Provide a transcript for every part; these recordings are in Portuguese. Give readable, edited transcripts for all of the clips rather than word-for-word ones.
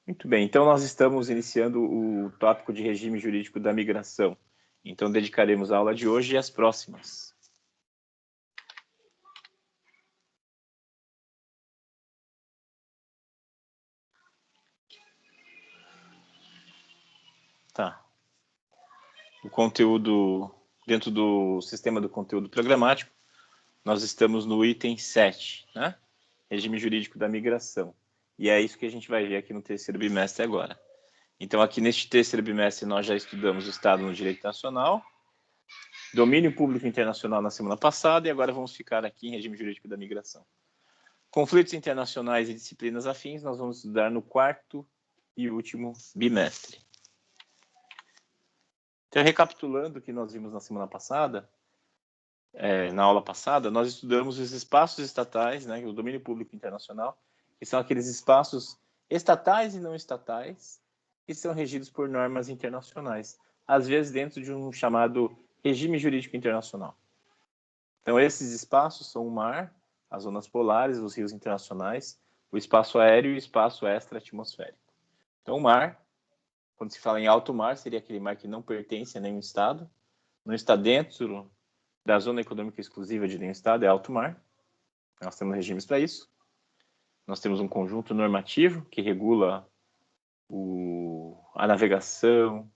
Muito bem, então nós estamos iniciando o tópico de regime jurídico da migração. Então dedicaremos a aula de hoje e as próximas. Tá. O conteúdo, dentro do sistema do conteúdo programático, nós estamos no item 7, né? Regime jurídico da migração. E é isso que a gente vai ver aqui no terceiro bimestre agora. Então, aqui neste terceiro bimestre, nós já estudamos o Estado no direito nacional, domínio público internacional na semana passada, e agora vamos ficar aqui em regime jurídico da migração. Conflitos internacionais e disciplinas afins, nós vamos estudar no quarto e último bimestre. Então, recapitulando o que nós vimos na semana passada, na aula passada, nós estudamos os espaços estatais, né, o domínio público internacional, que são aqueles espaços estatais e não estatais, que são regidos por normas internacionais, às vezes dentro de um chamado regime jurídico internacional. Então, esses espaços são o mar, as zonas polares, os rios internacionais, o espaço aéreo e o espaço extra-atmosférico. Então, o mar, quando se fala em alto mar, seria aquele mar que não pertence a nenhum estado, não está dentro da zona econômica exclusiva de nenhum estado, é alto mar. Nós temos regimes para isso. Nós temos um conjunto normativo que regula a navegação,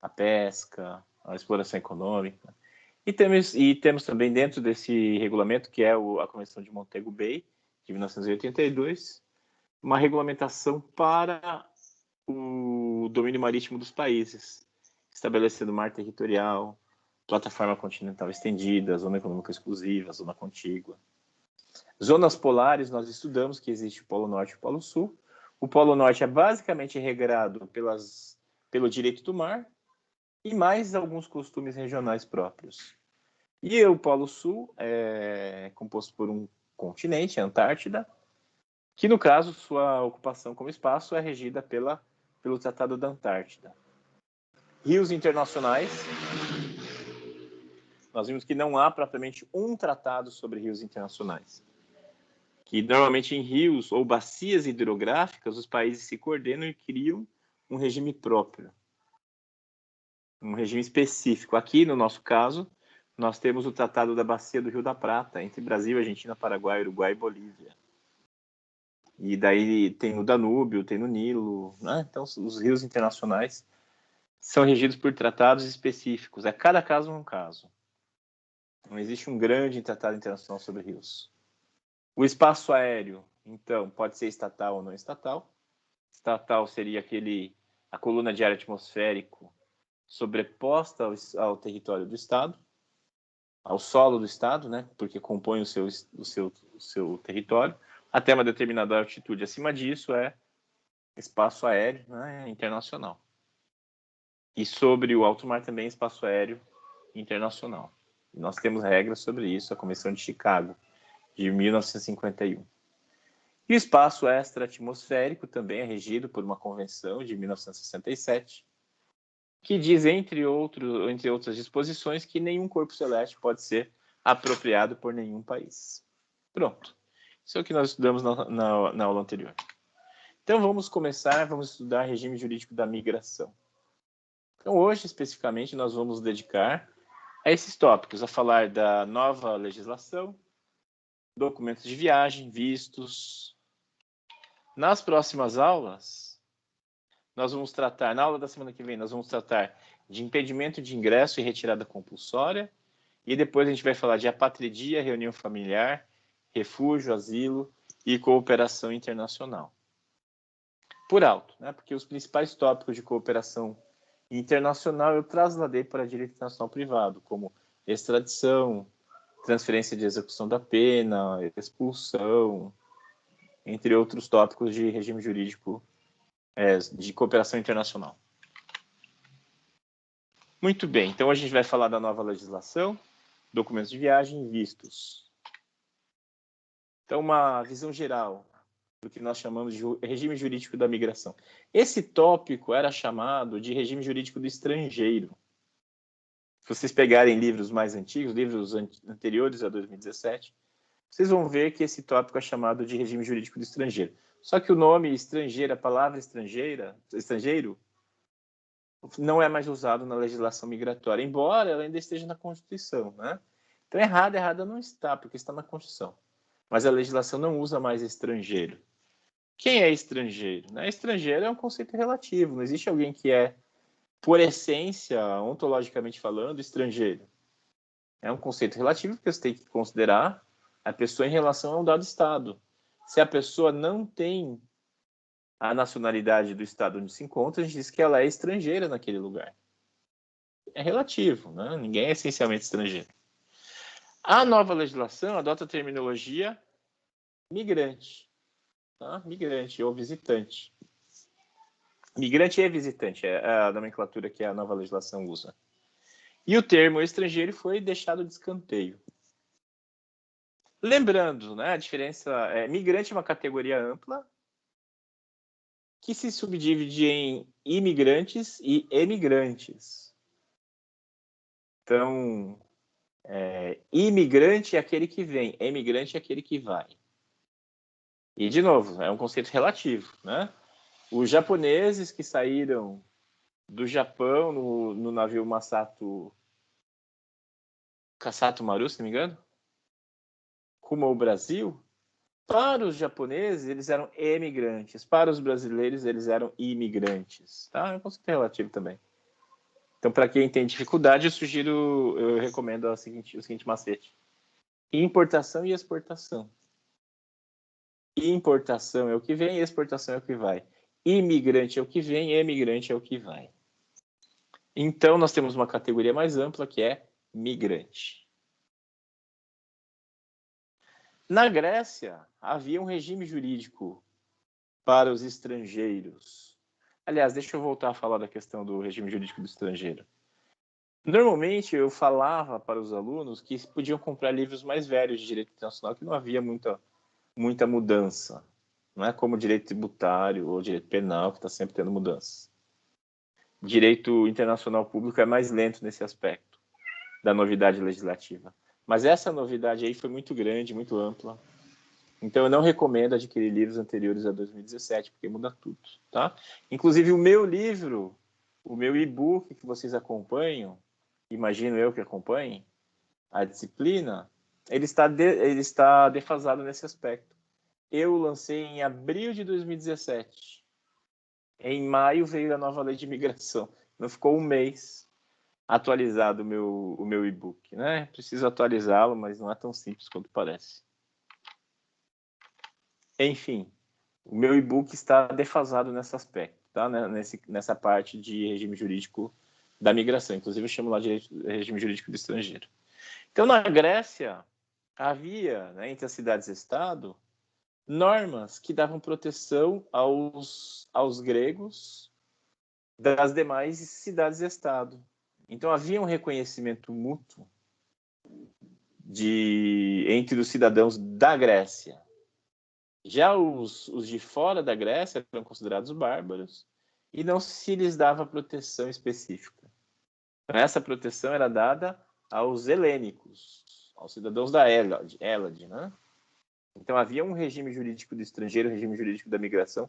a pesca, a exploração econômica. E temos também dentro desse regulamento, que é a Convenção de Montego Bay, de 1982, uma regulamentação para o domínio marítimo dos países, estabelecendo mar territorial, plataforma continental estendida, zona econômica exclusiva, zona contígua. Zonas polares, nós estudamos que existe o Polo Norte e o Polo Sul. O Polo Norte é basicamente regrado pelo direito do mar e mais alguns costumes regionais próprios. E o Polo Sul é composto por um continente, a Antártida, que, no caso, sua ocupação como espaço é regida pelo Tratado da Antártida. Rios internacionais, nós vimos que não há propriamente um tratado sobre rios internacionais. Que normalmente em rios ou bacias hidrográficas, os países se coordenam e criam um regime próprio, um regime específico. Aqui, no nosso caso, nós temos o Tratado da Bacia do Rio da Prata, entre Brasil, Argentina, Paraguai, Uruguai e Bolívia. E daí tem o Danúbio, tem o Nilo, né? Então os rios internacionais são regidos por tratados específicos. É cada caso um caso. Não existe um grande tratado internacional sobre rios. O espaço aéreo, então, pode ser estatal ou não estatal. Estatal seria a coluna de ar atmosférico sobreposta ao território do Estado, ao solo do Estado, né? Porque compõe o seu território, até uma determinada altitude. Acima disso é espaço aéreo, né, internacional. E sobre o alto mar também espaço aéreo internacional. E nós temos regras sobre isso, a Convenção de Chicago, de 1951. E o espaço extra-atmosférico também é regido por uma convenção de 1967, que diz, entre outras disposições, que nenhum corpo celeste pode ser apropriado por nenhum país. Pronto. Isso é o que nós estudamos na aula anterior. Então vamos estudar regime jurídico da migração. Então hoje, especificamente, nós vamos dedicar a esses tópicos, a falar da nova legislação, documentos de viagem, vistos. Nas próximas aulas, nós vamos tratar, na aula da semana que vem, nós vamos tratar de impedimento de ingresso e retirada compulsória, e depois a gente vai falar de apatridia, reunião familiar, refúgio, asilo e cooperação internacional. Por alto, né? Porque os principais tópicos de cooperação internacional eu trasladei para direito internacional privado, como extradição, transferência de execução da pena, expulsão, entre outros tópicos de regime jurídico de cooperação internacional. Muito bem, então a gente vai falar da nova legislação, documentos de viagem e vistos. Então, uma visão geral do que nós chamamos de regime jurídico da migração. Esse tópico era chamado de regime jurídico do estrangeiro. Se vocês pegarem livros mais antigos, livros anteriores a 2017, vocês vão ver que esse tópico é chamado de regime jurídico do estrangeiro. Só que o nome estrangeiro, a palavra estrangeiro, não é mais usado na legislação migratória, embora ela ainda esteja na Constituição, né? Então, errada não está, porque está na Constituição. Mas a legislação não usa mais estrangeiro. Quem é estrangeiro? Né? Estrangeiro é um conceito relativo. Não existe alguém que é, por essência, ontologicamente falando, estrangeiro. É um conceito relativo, porque você tem que considerar a pessoa em relação a um dado Estado. Se a pessoa não tem a nacionalidade do Estado onde se encontra, a gente diz que ela é estrangeira naquele lugar. É relativo, né? Ninguém é essencialmente estrangeiro. A nova legislação adota a terminologia migrante, tá? Migrante ou visitante. Migrante e visitante é a nomenclatura que a nova legislação usa. E o termo estrangeiro foi deixado de escanteio. Lembrando, né, a diferença migrante é uma categoria ampla que se subdivide em imigrantes e emigrantes. Então, imigrante é aquele que vem, emigrante é aquele que vai. E, de novo, é um conceito relativo, né? Os japoneses que saíram do Japão no navio Kasato Maru, se não me engano, rumo ao Brasil, para os japoneses, eles eram emigrantes. Para os brasileiros, eles eram imigrantes. Tá? É um conceito relativo também. Então, para quem tem dificuldade, eu recomendo o seguinte macete. Importação e exportação. Importação é o que vem, exportação é o que vai. Imigrante é o que vem, emigrante é o que vai. Então, nós temos uma categoria mais ampla, que é migrante. Na Grécia, havia um regime jurídico para os estrangeiros. Aliás, deixa eu voltar a falar da questão do regime jurídico do estrangeiro. Normalmente, eu falava para os alunos que podiam comprar livros mais velhos de direito internacional, que não havia muita mudança. Não é como direito tributário ou direito penal, que está sempre tendo mudanças. Direito internacional público é mais lento nesse aspecto da novidade legislativa. Mas essa novidade aí foi muito grande, muito ampla. Então, eu não recomendo adquirir livros anteriores a 2017, porque muda tudo, tá? Inclusive, o meu livro, o meu e-book que vocês acompanham, imagino eu que acompanhem, a disciplina, ele está defasado nesse aspecto. Eu lancei em abril de 2017. Em maio veio a nova lei de imigração. Não ficou um mês atualizado o meu e-book, né? Preciso atualizá-lo, mas não é tão simples quanto parece. Enfim, o meu e-book está defasado nesse aspecto, tá? Nessa parte de regime jurídico da migração. Inclusive, eu chamo lá de regime jurídico do estrangeiro. Então, na Grécia, havia, né, entre as cidades-estado, normas que davam proteção aos gregos das demais cidades-estado. Então, havia um reconhecimento mútuo entre os cidadãos da Grécia. Já os de fora da Grécia eram considerados bárbaros e não se lhes dava proteção específica. Então, essa proteção era dada aos helênicos, aos cidadãos da Hélade, né? Então, havia um regime jurídico do estrangeiro, um regime jurídico da migração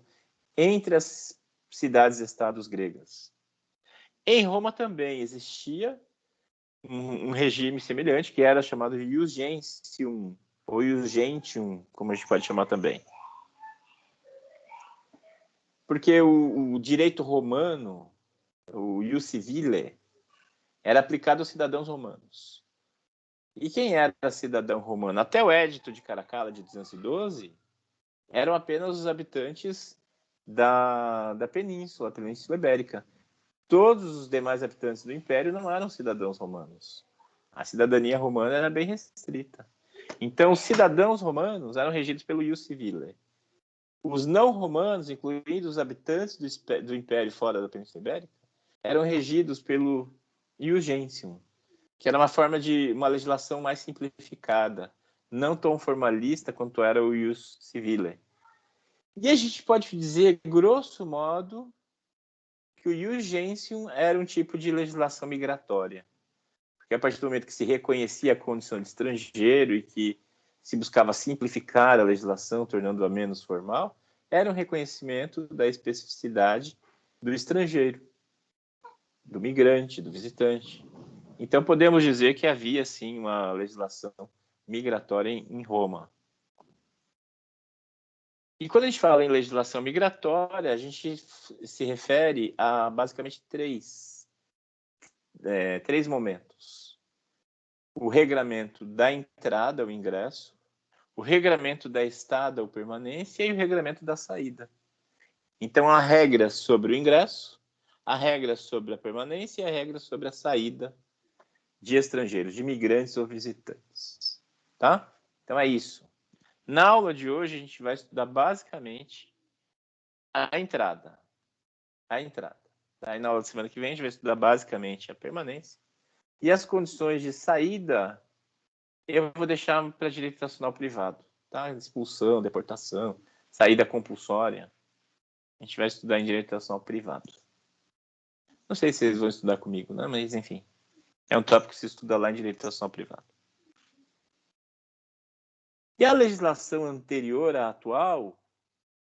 entre as cidades-estados gregas. Em Roma também existia um regime semelhante, que era chamado ius gentium, ou ius gentium, como a gente pode chamar também. Porque o direito romano, o ius civile, era aplicado aos cidadãos romanos. E quem era cidadão romano? Até o Édito de Caracalla, de 212, eram apenas os habitantes da Península Ibérica. Todos os demais habitantes do Império não eram cidadãos romanos. A cidadania romana era bem restrita. Então, os cidadãos romanos eram regidos pelo ius civile. Os não romanos, incluindo os habitantes do Império fora da Península Ibérica, eram regidos pelo ius gentium, que era uma forma de uma legislação mais simplificada, não tão formalista quanto era o ius civile. E a gente pode dizer, grosso modo, que o ius gentium era um tipo de legislação migratória. Porque a partir do momento que se reconhecia a condição de estrangeiro e que se buscava simplificar a legislação, tornando-a menos formal, era um reconhecimento da especificidade do estrangeiro, do migrante, do visitante. Então, podemos dizer que havia, sim, uma legislação migratória em Roma. E quando a gente fala em legislação migratória, a gente se refere a, basicamente, três momentos. O regramento da entrada, o ingresso, o regramento da estada ou permanência e o regramento da saída. Então, há regras sobre o ingresso, há regras sobre a permanência e há regras sobre a saída de estrangeiros, de imigrantes ou visitantes. Tá? Então, é isso. Na aula de hoje, a gente vai estudar basicamente a entrada. A entrada. Aí, na aula da semana que vem, a gente vai estudar basicamente a permanência. E as condições de saída, eu vou deixar para direito nacional privado. Tá? Expulsão, deportação, saída compulsória. A gente vai estudar em direito nacional privado. Não sei se vocês vão estudar comigo, né? Mas, enfim. É um tópico que se estuda lá em direito nacional privado. E a legislação anterior à atual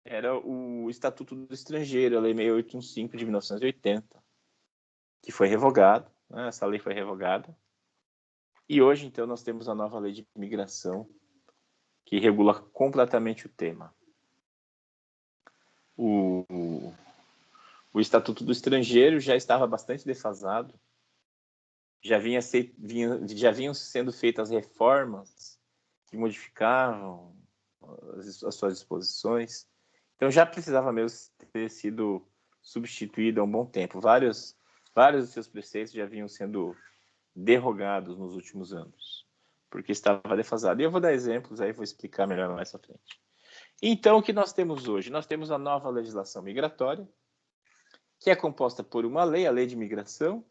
era o Estatuto do Estrangeiro, a Lei 6815 de 1980, que foi revogado, né? Essa lei foi revogada. E hoje, então, nós temos a nova Lei de Imigração, que regula completamente o tema. O Estatuto do Estrangeiro já estava bastante defasado, já vinham sendo feitas reformas que modificavam as suas disposições. Então já precisava mesmo ter sido substituído há um bom tempo. Vários dos seus preceitos já vinham sendo derrogados nos últimos anos, porque estava defasado. E eu vou dar exemplos aí, vou explicar melhor mais à frente. Então, o que nós temos hoje? Nós temos a nova legislação migratória, que é composta por uma lei, a Lei de Imigração,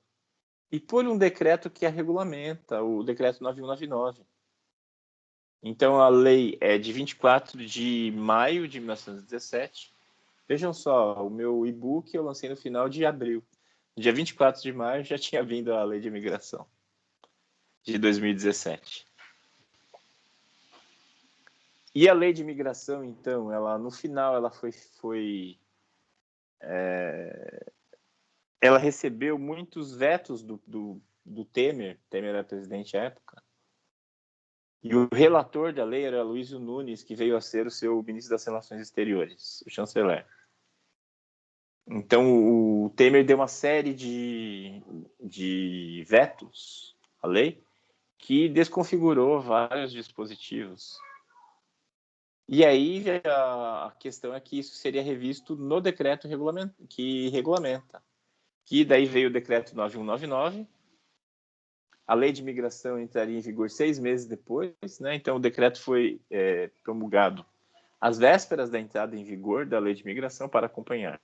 e por um decreto que a regulamenta, o Decreto 9199. Então, a lei é de 24 de maio de 1917. Vejam só, o meu e-book eu lancei no final de abril. No dia 24 de maio já tinha vindo a lei de imigração de 2017. E a lei de imigração, então, ela no final ela ela recebeu muitos vetos do Temer. Temer era presidente à época. E o relator da lei era Luizio Nunes, que veio a ser o seu ministro das Relações Exteriores, o chanceler. Então, o Temer deu uma série de vetos à lei que desconfigurou vários dispositivos. E aí a questão é que isso seria revisto no decreto que regulamenta. Que daí veio o decreto 9199. A lei de imigração entraria em vigor 6 meses depois, né? Então o decreto foi promulgado às vésperas da entrada em vigor da lei de imigração para acompanhar.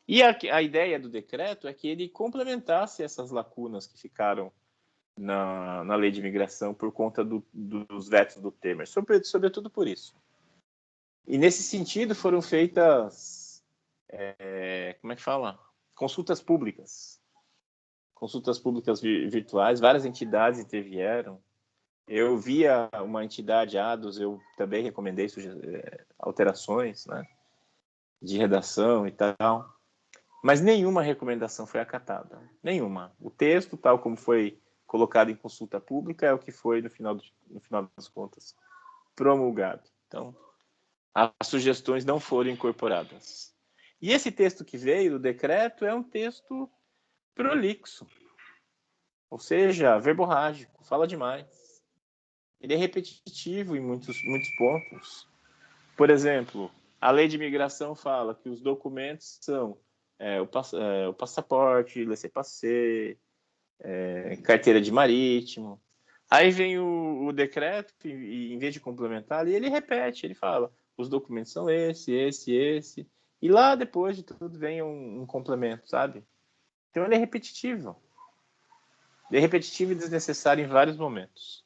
E a ideia do decreto é que ele complementasse essas lacunas que ficaram na lei de imigração por conta dos vetos do Temer, sobretudo por isso. E nesse sentido foram feitas, como é que fala? Consultas públicas virtuais, várias entidades intervieram. Eu via uma entidade, ADOS, eu também recomendei alterações, né, de redação e tal, mas nenhuma recomendação foi acatada, nenhuma. O texto, tal como foi colocado em consulta pública, é o que foi, no final das contas, promulgado. Então, as sugestões não foram incorporadas. E esse texto que veio do decreto é um texto prolixo, ou seja, verborrágico, fala demais. Ele é repetitivo em muitos pontos. Por exemplo, a lei de imigração fala que os documentos são o passaporte, laissez-passer, carteira de marítimo. Aí vem o decreto e em vez de complementar, ele repete, ele fala, os documentos são esse. E lá depois de tudo vem um complemento, sabe? Então ele é repetitivo. Ele é repetitivo e desnecessário em vários momentos.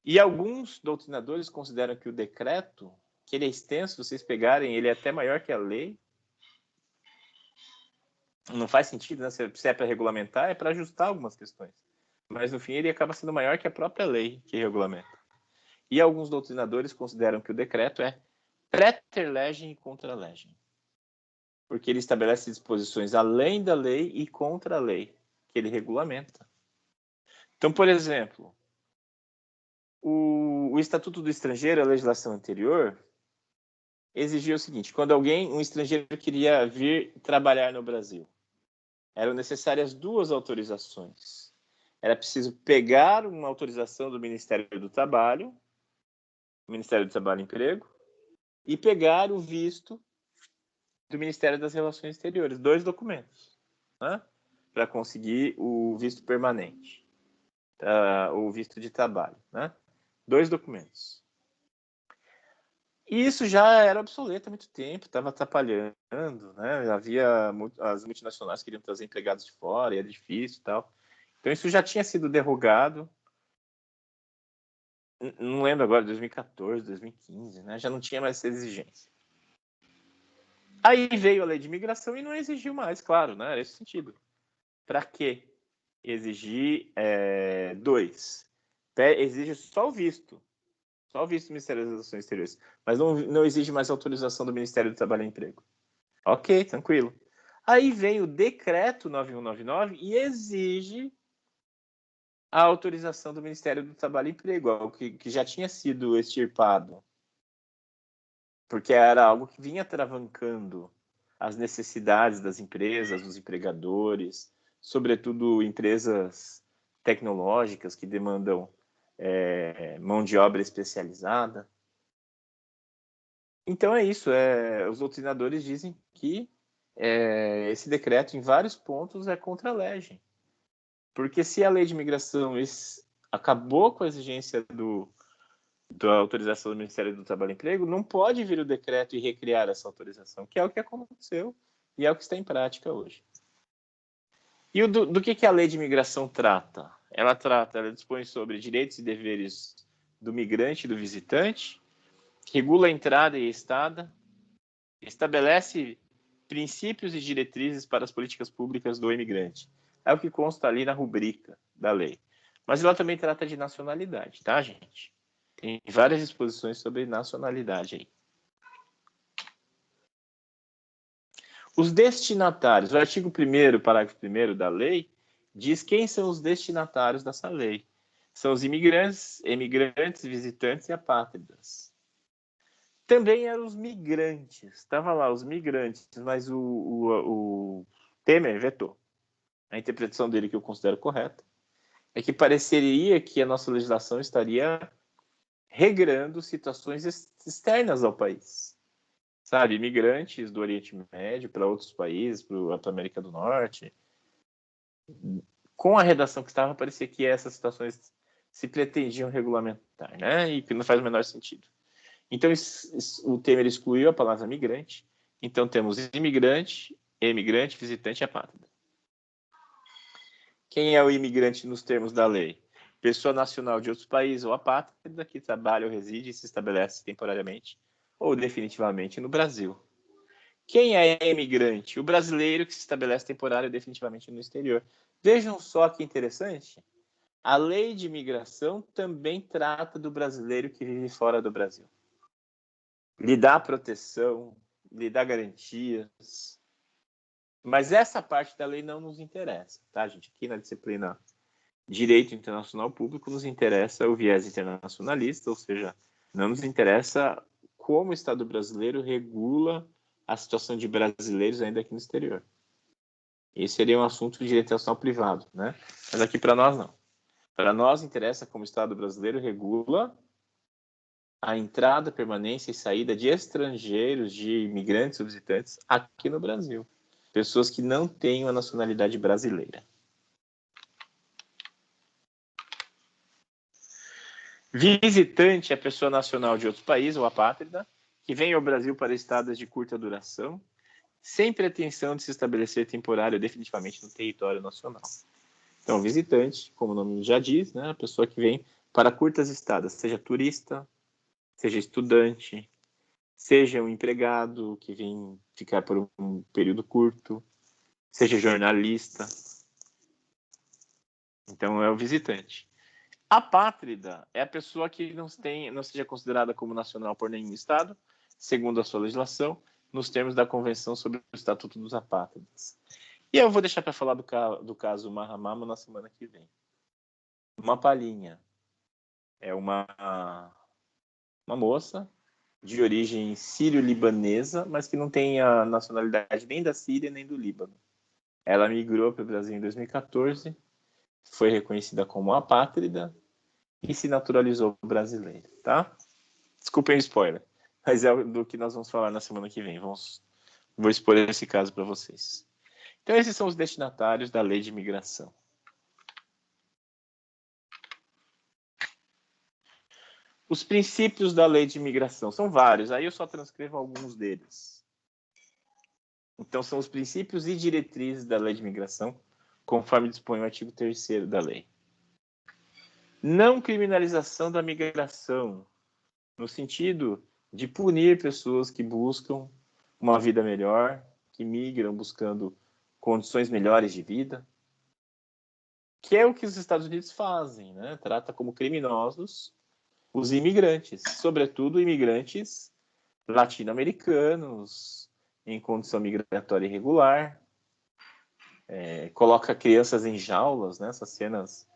E alguns doutrinadores consideram que o decreto, que ele é extenso, se vocês pegarem, ele é até maior que a lei. Não faz sentido, né? Se é para regulamentar, é para ajustar algumas questões. Mas, no fim, ele acaba sendo maior que a própria lei que regulamenta. E alguns doutrinadores consideram que o decreto é Praeter legem e contra legem. Porque ele estabelece disposições além da lei e contra a lei, que ele regulamenta. Então, por exemplo, o Estatuto do Estrangeiro, a legislação anterior, exigia o seguinte: quando um estrangeiro queria vir trabalhar no Brasil, eram necessárias 2 autorizações. Era preciso pegar uma autorização do Ministério do Trabalho e Emprego, e pegar o visto do Ministério das Relações Exteriores, 2 documentos, né, para conseguir o visto permanente, o visto de trabalho, né? 2 documentos. E isso já era obsoleto há muito tempo, estava atrapalhando, né? As multinacionais queriam trazer empregados de fora, e era difícil e tal. Então isso já tinha sido derrogado. Não lembro agora, 2014, 2015, né? Já não tinha mais essa exigência. Aí veio a lei de imigração e não exigiu mais, claro, né? Era esse o sentido. Para quê? Exigir 2. Exige só o visto do Ministério das Relações Exteriores, mas não exige mais autorização do Ministério do Trabalho e Emprego. Ok, tranquilo. Aí vem o decreto 9199 e exige a autorização do Ministério do Trabalho e Emprego, algo que já tinha sido extirpado, porque era algo que vinha travancando as necessidades das empresas, dos empregadores, sobretudo empresas tecnológicas que demandam mão de obra especializada. Então é isso. Os doutrinadores dizem que esse decreto, em vários pontos, é contra a legem. Porque se a lei de imigração acabou com a exigência da autorização do Ministério do Trabalho e Emprego, não pode vir o decreto e recriar essa autorização, que é o que aconteceu e é o que está em prática hoje. E do que a lei de imigração trata? Ela dispõe sobre direitos e deveres do migrante e do visitante, regula a entrada e a estada, estabelece princípios e diretrizes para as políticas públicas do imigrante. É o que consta ali na rubrica da lei. Mas ela também trata de nacionalidade, tá, gente? Tem várias disposições sobre nacionalidade aí. Os destinatários. O artigo 1º, parágrafo 1º da lei, diz quem são os destinatários dessa lei. São os imigrantes, emigrantes, visitantes e apátridas. Também eram os migrantes. Estava lá, os migrantes, mas o Temer vetou. A interpretação dele, que eu considero correta, é que pareceria que a nossa legislação estaria regrando situações externas ao país. Sabe, imigrantes do Oriente Médio para outros países, para a América do Norte. Com a redação que estava, parecia que essas situações se pretendiam regulamentar, né? E que não faz o menor sentido. Então, o Temer excluiu a palavra migrante. Então, temos imigrante, emigrante, visitante e apátrida. Quem é o imigrante nos termos da lei? Pessoa nacional de outros países ou apátrida que trabalha ou reside e se estabelece temporariamente ou definitivamente no Brasil. Quem é imigrante? O brasileiro que se estabelece temporário ou definitivamente no exterior. Vejam só que interessante. A lei de imigração também trata do brasileiro que vive fora do Brasil. Lhe dá proteção, lhe dá garantias. Mas essa parte da lei não nos interessa, tá, gente? Aqui na disciplina Direito Internacional Público nos interessa o viés internacionalista, ou seja, não nos interessa como o Estado brasileiro regula a situação de brasileiros ainda aqui no exterior. Esse seria um assunto de direito internacional privado, né? Mas aqui para nós não. Para nós interessa como o Estado brasileiro regula a entrada, permanência e saída de estrangeiros, de imigrantes ou visitantes aqui no Brasil. Pessoas que não têm a nacionalidade brasileira. Visitante é pessoa nacional de outro país ou apátrida que vem ao Brasil para estadas de curta duração, sem pretensão de se estabelecer temporário ou definitivamente no território nacional. Então, visitante, como o nome já diz, né, a pessoa que vem para curtas estadas, seja turista, seja estudante, seja um empregado que vem ficar por um período curto, seja jornalista. Então, é o visitante. Apátrida é a pessoa que não seja considerada como nacional por nenhum estado, segundo a sua legislação, nos termos da Convenção sobre o Estatuto dos Apátridas. E eu vou deixar para falar do caso Mahamama na semana que vem. Uma palhinha. É uma moça de origem sírio-libanesa, mas que não tem a nacionalidade nem da Síria nem do Líbano. Ela migrou para o Brasil em 2014, foi reconhecida como apátrida e se naturalizou brasileira, tá? Desculpem o spoiler, mas é do que nós vamos falar na semana que vem. Vou expor esse caso para vocês. Então, esses são os destinatários da Lei de Imigração. Os princípios da Lei de Imigração são vários, aí eu só transcrevo alguns deles. Então, são os princípios e diretrizes da Lei de Imigração, conforme dispõe o artigo 3º da lei. Não criminalização da migração, no sentido de punir pessoas que buscam uma vida melhor, que migram buscando condições melhores de vida, que é o que os Estados Unidos fazem, né? Trata como criminosos os imigrantes, sobretudo imigrantes latino-americanos em condição migratória irregular, coloca crianças em jaulas, né? Essas cenas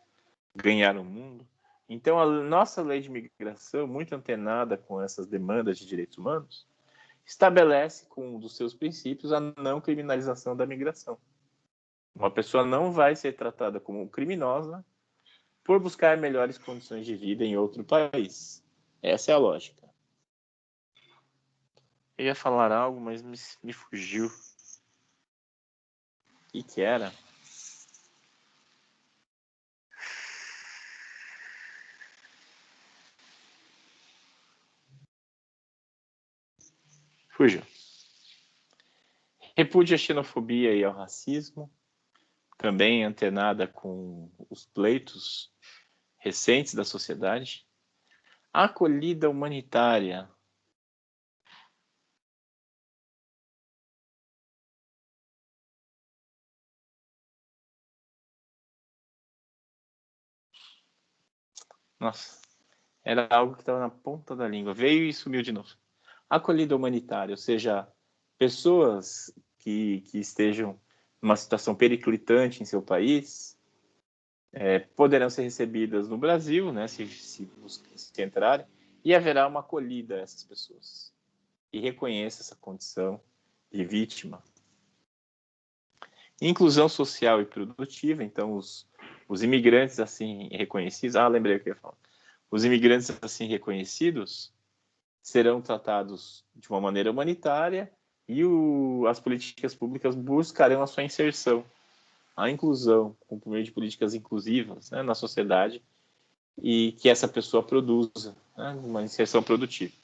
ganharam o mundo. Então, a nossa lei de imigração, muito antenada com essas demandas de direitos humanos, estabelece como um dos seus princípios a não criminalização da migração. Uma pessoa não vai ser tratada como criminosa por buscar melhores condições de vida em outro país. Essa é a lógica. Eu ia falar algo, mas me fugiu. O que era? Fugiu. Repudia a xenofobia e ao racismo, também antenada com os pleitos recentes da sociedade. A acolhida humanitária. Nossa, era algo que estava na ponta da língua. Veio e sumiu de novo. Acolhida humanitária, ou seja, pessoas que estejam numa situação periclitante em seu país, poderão ser recebidas no Brasil, né, se entrarem, e haverá uma acolhida a essas pessoas. E reconheça essa condição de vítima. Inclusão social e produtiva, então os imigrantes assim reconhecidos, lembrei o que eu ia falar. Os imigrantes assim reconhecidos serão tratados de uma maneira humanitária e as políticas públicas buscarão a sua inserção, a inclusão, por meio de políticas inclusivas, né, na sociedade, e que essa pessoa produza, né, uma inserção produtiva.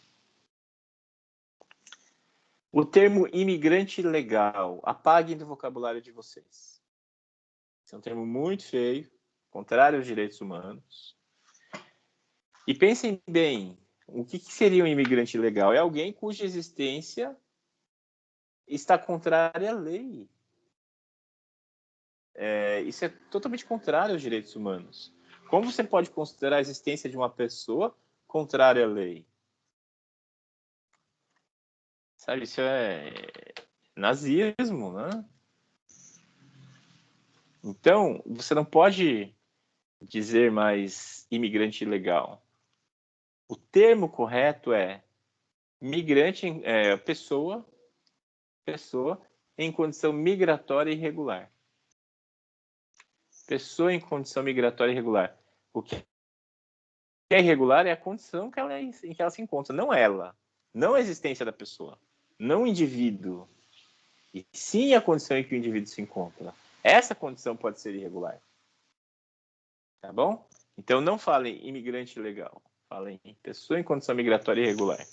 O termo imigrante legal, apaguem do vocabulário de vocês. Esse é um termo muito feio, contrário aos direitos humanos. E pensem bem, o que seria um imigrante legal? É alguém cuja existência está contrária à lei. Isso é totalmente contrário aos direitos humanos. Como você pode considerar a existência de uma pessoa contrária à lei? Sabe, isso é nazismo, né? Então, você não pode dizer mais imigrante ilegal. O termo correto é migrante, pessoa em condição migratória irregular. Pessoa em condição migratória irregular. O que é irregular é a condição em que ela se encontra, não ela. Não a existência da pessoa. Não o indivíduo. E sim a condição em que o indivíduo se encontra. Essa condição pode ser irregular. Tá bom? Então não falem imigrante ilegal. Falem pessoa em condição migratória irregular.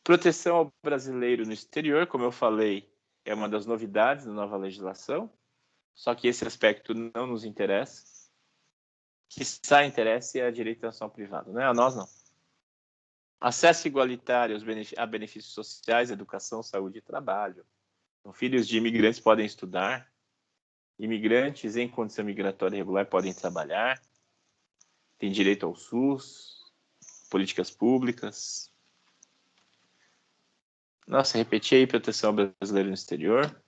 Proteção ao brasileiro no exterior, como eu falei, é uma das novidades da nova legislação. Só que esse aspecto não nos interessa. Que só interessa é a direito à ação privada, né? A nós não. Acesso igualitário a benefícios sociais, educação, saúde e trabalho. Então, filhos de imigrantes podem estudar. Imigrantes em condição migratória irregular podem trabalhar. Tem direito ao SUS. políticas públicas. Nossa, repeti aí, proteção brasileira no exterior.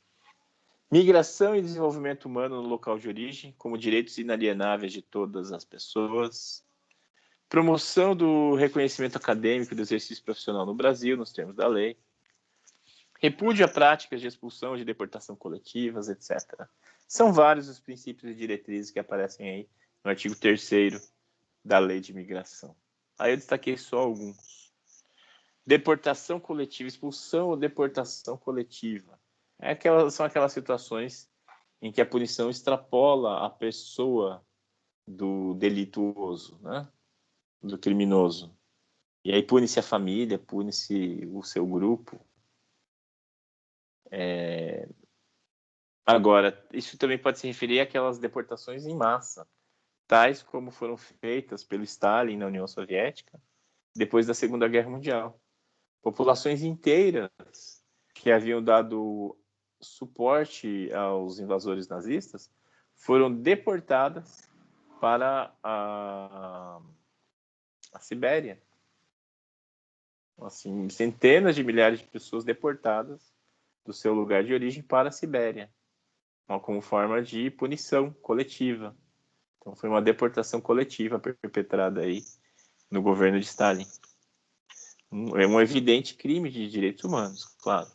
Migração e desenvolvimento humano no local de origem, como direitos inalienáveis de todas as pessoas. Promoção do reconhecimento acadêmico do exercício profissional no Brasil, nos termos da lei. Repúdio a práticas de expulsão, de deportação coletivas, etc. São vários os princípios e diretrizes que aparecem aí no artigo 3º da Lei de Imigração. Aí eu destaquei só alguns. Deportação coletiva, expulsão ou deportação coletiva. São aquelas situações em que a punição extrapola a pessoa do delituoso, né? Do criminoso. E aí pune-se a família, pune-se o seu grupo. Agora, isso também pode se referir àquelas deportações em massa, tais como foram feitas pelo Stalin na União Soviética depois da Segunda Guerra Mundial. Populações inteiras que haviam dado suporte aos invasores nazistas foram deportadas para a Sibéria. Assim, centenas de milhares de pessoas deportadas do seu lugar de origem para a Sibéria, como forma de punição coletiva. Então, foi uma deportação coletiva perpetrada aí no governo de Stalin. É um evidente crime de direitos humanos, claro.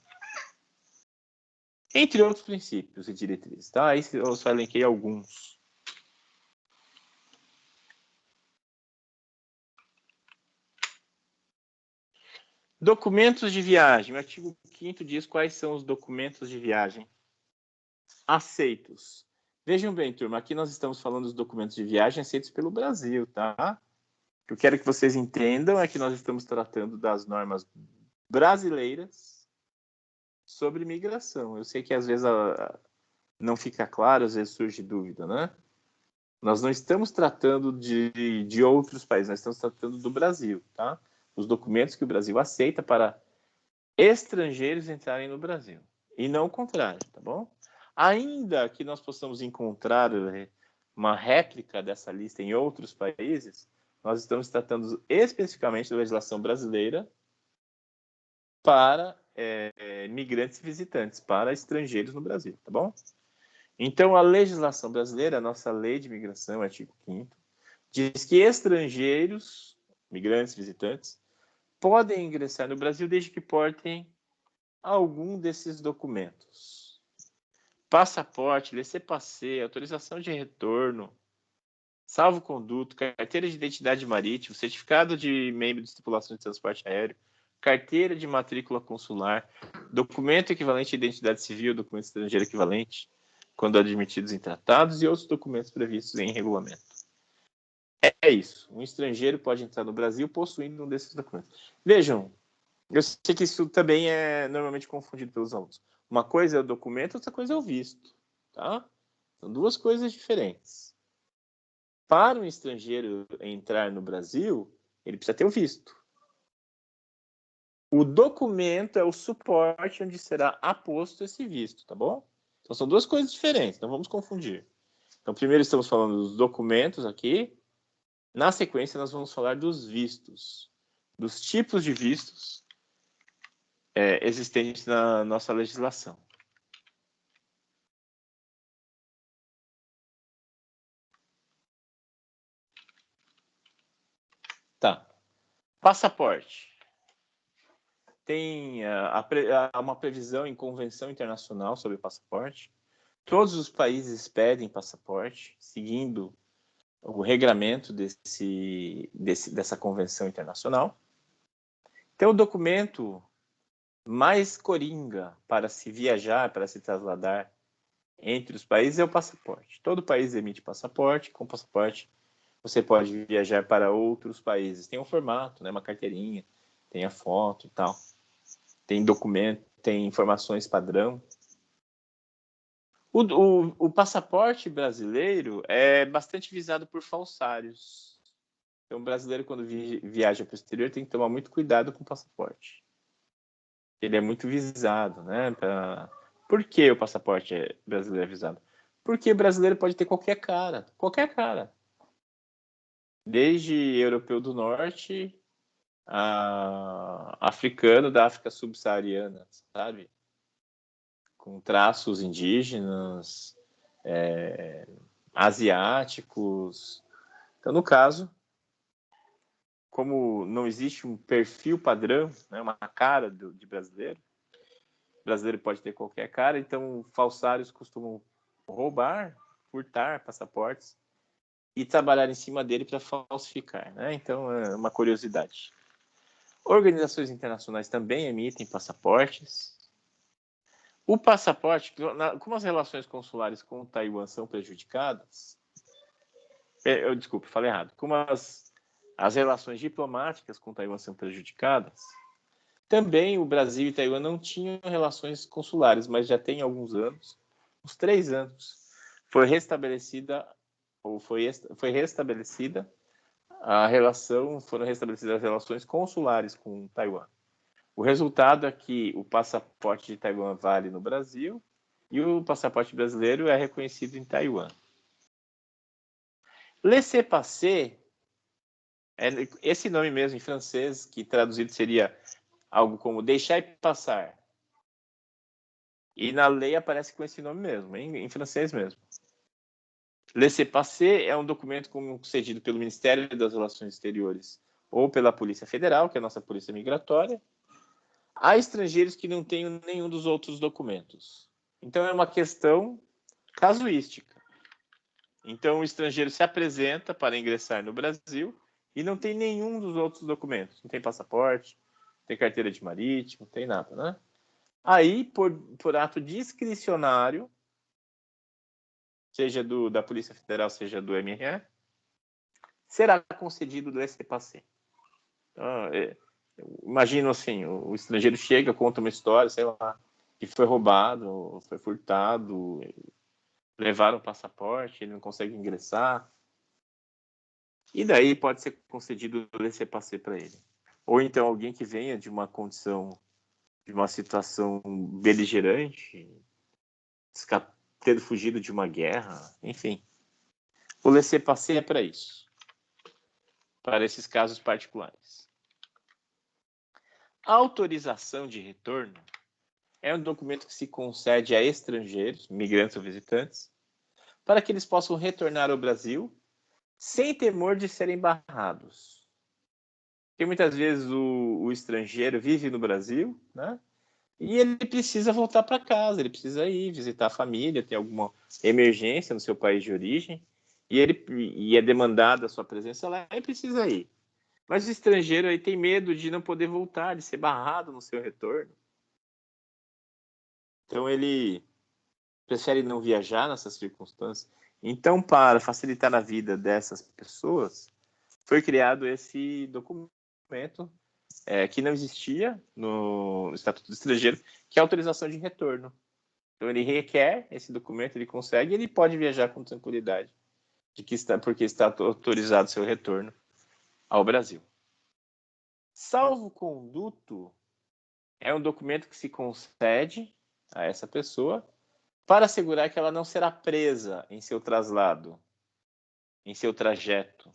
Entre outros princípios e diretrizes, tá? Aí eu só elenquei alguns. Documentos de viagem. O artigo 5º diz quais são os documentos de viagem aceitos. Vejam bem, turma, aqui nós estamos falando dos documentos de viagem aceitos pelo Brasil, tá? O que eu quero que vocês entendam é que nós estamos tratando das normas brasileiras sobre migração. Eu sei que às vezes não fica claro, às vezes surge dúvida, né? Nós não estamos tratando de outros países, nós estamos tratando do Brasil, tá? Os documentos que o Brasil aceita para estrangeiros entrarem no Brasil. E não o contrário, tá bom? Ainda que nós possamos encontrar uma réplica dessa lista em outros países, nós estamos tratando especificamente da legislação brasileira para migrantes e visitantes, para estrangeiros no Brasil, tá bom? Então, a legislação brasileira, a nossa lei de imigração, artigo 5º, diz que estrangeiros, migrantes, visitantes, podem ingressar no Brasil desde que portem algum desses documentos. Passaporte, laissez-passer, autorização de retorno, salvo-conduto, carteira de identidade marítima, certificado de membro de estipulação de transporte aéreo, carteira de matrícula consular, documento equivalente à identidade civil, documento estrangeiro equivalente, quando admitidos em tratados, e outros documentos previstos em regulamento. É isso. Um estrangeiro pode entrar no Brasil possuindo um desses documentos. Vejam, eu sei que isso também é normalmente confundido pelos alunos. Uma coisa é o documento, outra coisa é o visto. Tá? São duas coisas diferentes. Para um estrangeiro entrar no Brasil, ele precisa ter o visto. O documento é o suporte onde será aposto esse visto, tá bom? Então são duas coisas diferentes, não vamos confundir. Então primeiro estamos falando dos documentos aqui. Na sequência nós vamos falar dos vistos, dos tipos de vistos existentes na nossa legislação. Tá. Passaporte. Tem uma previsão em convenção internacional sobre passaporte. Todos os países pedem passaporte, seguindo o regramento dessa convenção internacional. Então, o documento mais coringa para se viajar, para se trasladar entre os países é o passaporte. Todo país emite passaporte. Com passaporte, você pode viajar para outros países. Tem um formato, né, uma carteirinha, tem a foto e tal. Tem documento, tem informações padrão. O passaporte brasileiro é bastante visado por falsários. Então, o brasileiro, quando viaja para o exterior, tem que tomar muito cuidado com o passaporte. Ele é muito visado, né? Por que o passaporte brasileiro é visado? Porque brasileiro pode ter qualquer cara. Qualquer cara. Desde europeu do norte africano da África subsaariana, sabe? Com traços indígenas, asiáticos. Então, no caso, como não existe um perfil padrão, né, uma cara de brasileiro, o brasileiro pode ter qualquer cara, então falsários costumam roubar, furtar passaportes e trabalhar em cima dele para falsificar, né? Então, é uma curiosidade. Organizações internacionais também emitem passaportes. O passaporte, como as relações consulares com Taiwan são prejudicadas, desculpe, falei errado. Como as relações diplomáticas com Taiwan são prejudicadas, também o Brasil e Taiwan não tinham relações consulares, mas já tem alguns anos, uns 3 anos, foi restabelecida foram restabelecidas as relações consulares com Taiwan. O resultado é que o passaporte de Taiwan vale no Brasil e o passaporte brasileiro é reconhecido em Taiwan. Laissez-passer, esse nome mesmo em francês, que traduzido seria algo como deixar passar. E na lei aparece com esse nome mesmo, em francês mesmo. Laissez-passer é um documento concedido pelo Ministério das Relações Exteriores ou pela Polícia Federal, que é a nossa Polícia Migratória, a estrangeiros que não tenham nenhum dos outros documentos. Então, é uma questão casuística. Então, o estrangeiro se apresenta para ingressar no Brasil e não tem nenhum dos outros documentos. Não tem passaporte, não tem carteira de marítimo, não tem nada, né? Aí, por ato discricionário, seja da Polícia Federal, seja do MRE, será concedido o laissez-passer. Então, imagino assim, o estrangeiro chega, conta uma história, sei lá, que foi roubado, foi furtado, levaram o passaporte, ele não consegue ingressar. E daí pode ser concedido o laissez-passer para ele. Ou então alguém que venha de uma condição, de uma situação beligerante, tendo fugido de uma guerra, enfim. O laissez-passer é para isso, para esses casos particulares. A autorização de retorno é um documento que se concede a estrangeiros, migrantes ou visitantes, para que eles possam retornar ao Brasil sem temor de serem barrados. Porque muitas vezes o estrangeiro vive no Brasil, né? E ele precisa voltar para casa, ele precisa ir visitar a família, tem alguma emergência no seu país de origem, e é demandada a sua presença lá, e precisa ir. Mas o estrangeiro aí tem medo de não poder voltar, de ser barrado no seu retorno. Então ele prefere não viajar nessas circunstâncias. Então, para facilitar a vida dessas pessoas, foi criado esse documento que não existia no Estatuto do Estrangeiro, que é a autorização de retorno. Então, ele requer esse documento, ele consegue, e ele pode viajar com tranquilidade, porque está autorizado seu retorno ao Brasil. Salvo-conduto é um documento que se concede a essa pessoa para assegurar que ela não será presa em seu traslado, em seu trajeto.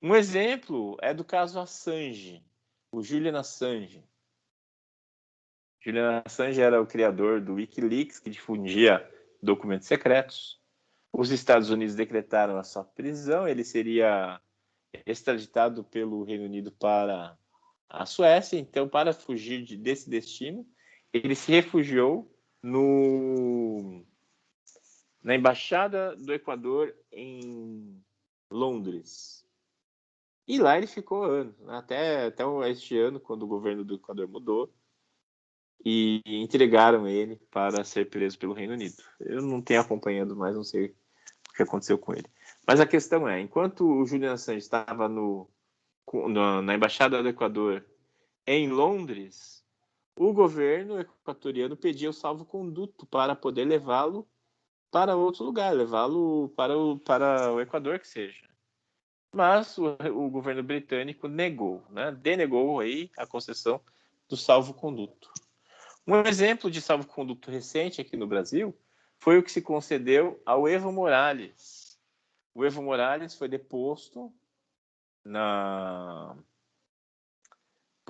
Um exemplo é do caso Assange, o Julian Assange. Julian Assange era o criador do Wikileaks, que difundia documentos secretos. Os Estados Unidos decretaram a sua prisão, ele seria extraditado pelo Reino Unido para a Suécia. Então, para fugir desse destino, ele se refugiou na Embaixada do Equador em Londres. E lá ele ficou anos, até este ano, quando o governo do Equador mudou, e entregaram ele para ser preso pelo Reino Unido. Eu não tenho acompanhado mais, não sei o que aconteceu com ele. Mas a questão é, enquanto o Julian Assange estava na Embaixada do Equador em Londres, o governo equatoriano pedia o salvo-conduto para poder levá-lo para outro lugar, levá-lo para o Equador, que seja. Mas o governo britânico denegou aí a concessão do salvo-conduto. Um exemplo de salvo-conduto recente aqui no Brasil foi o que se concedeu ao Evo Morales. O Evo Morales foi deposto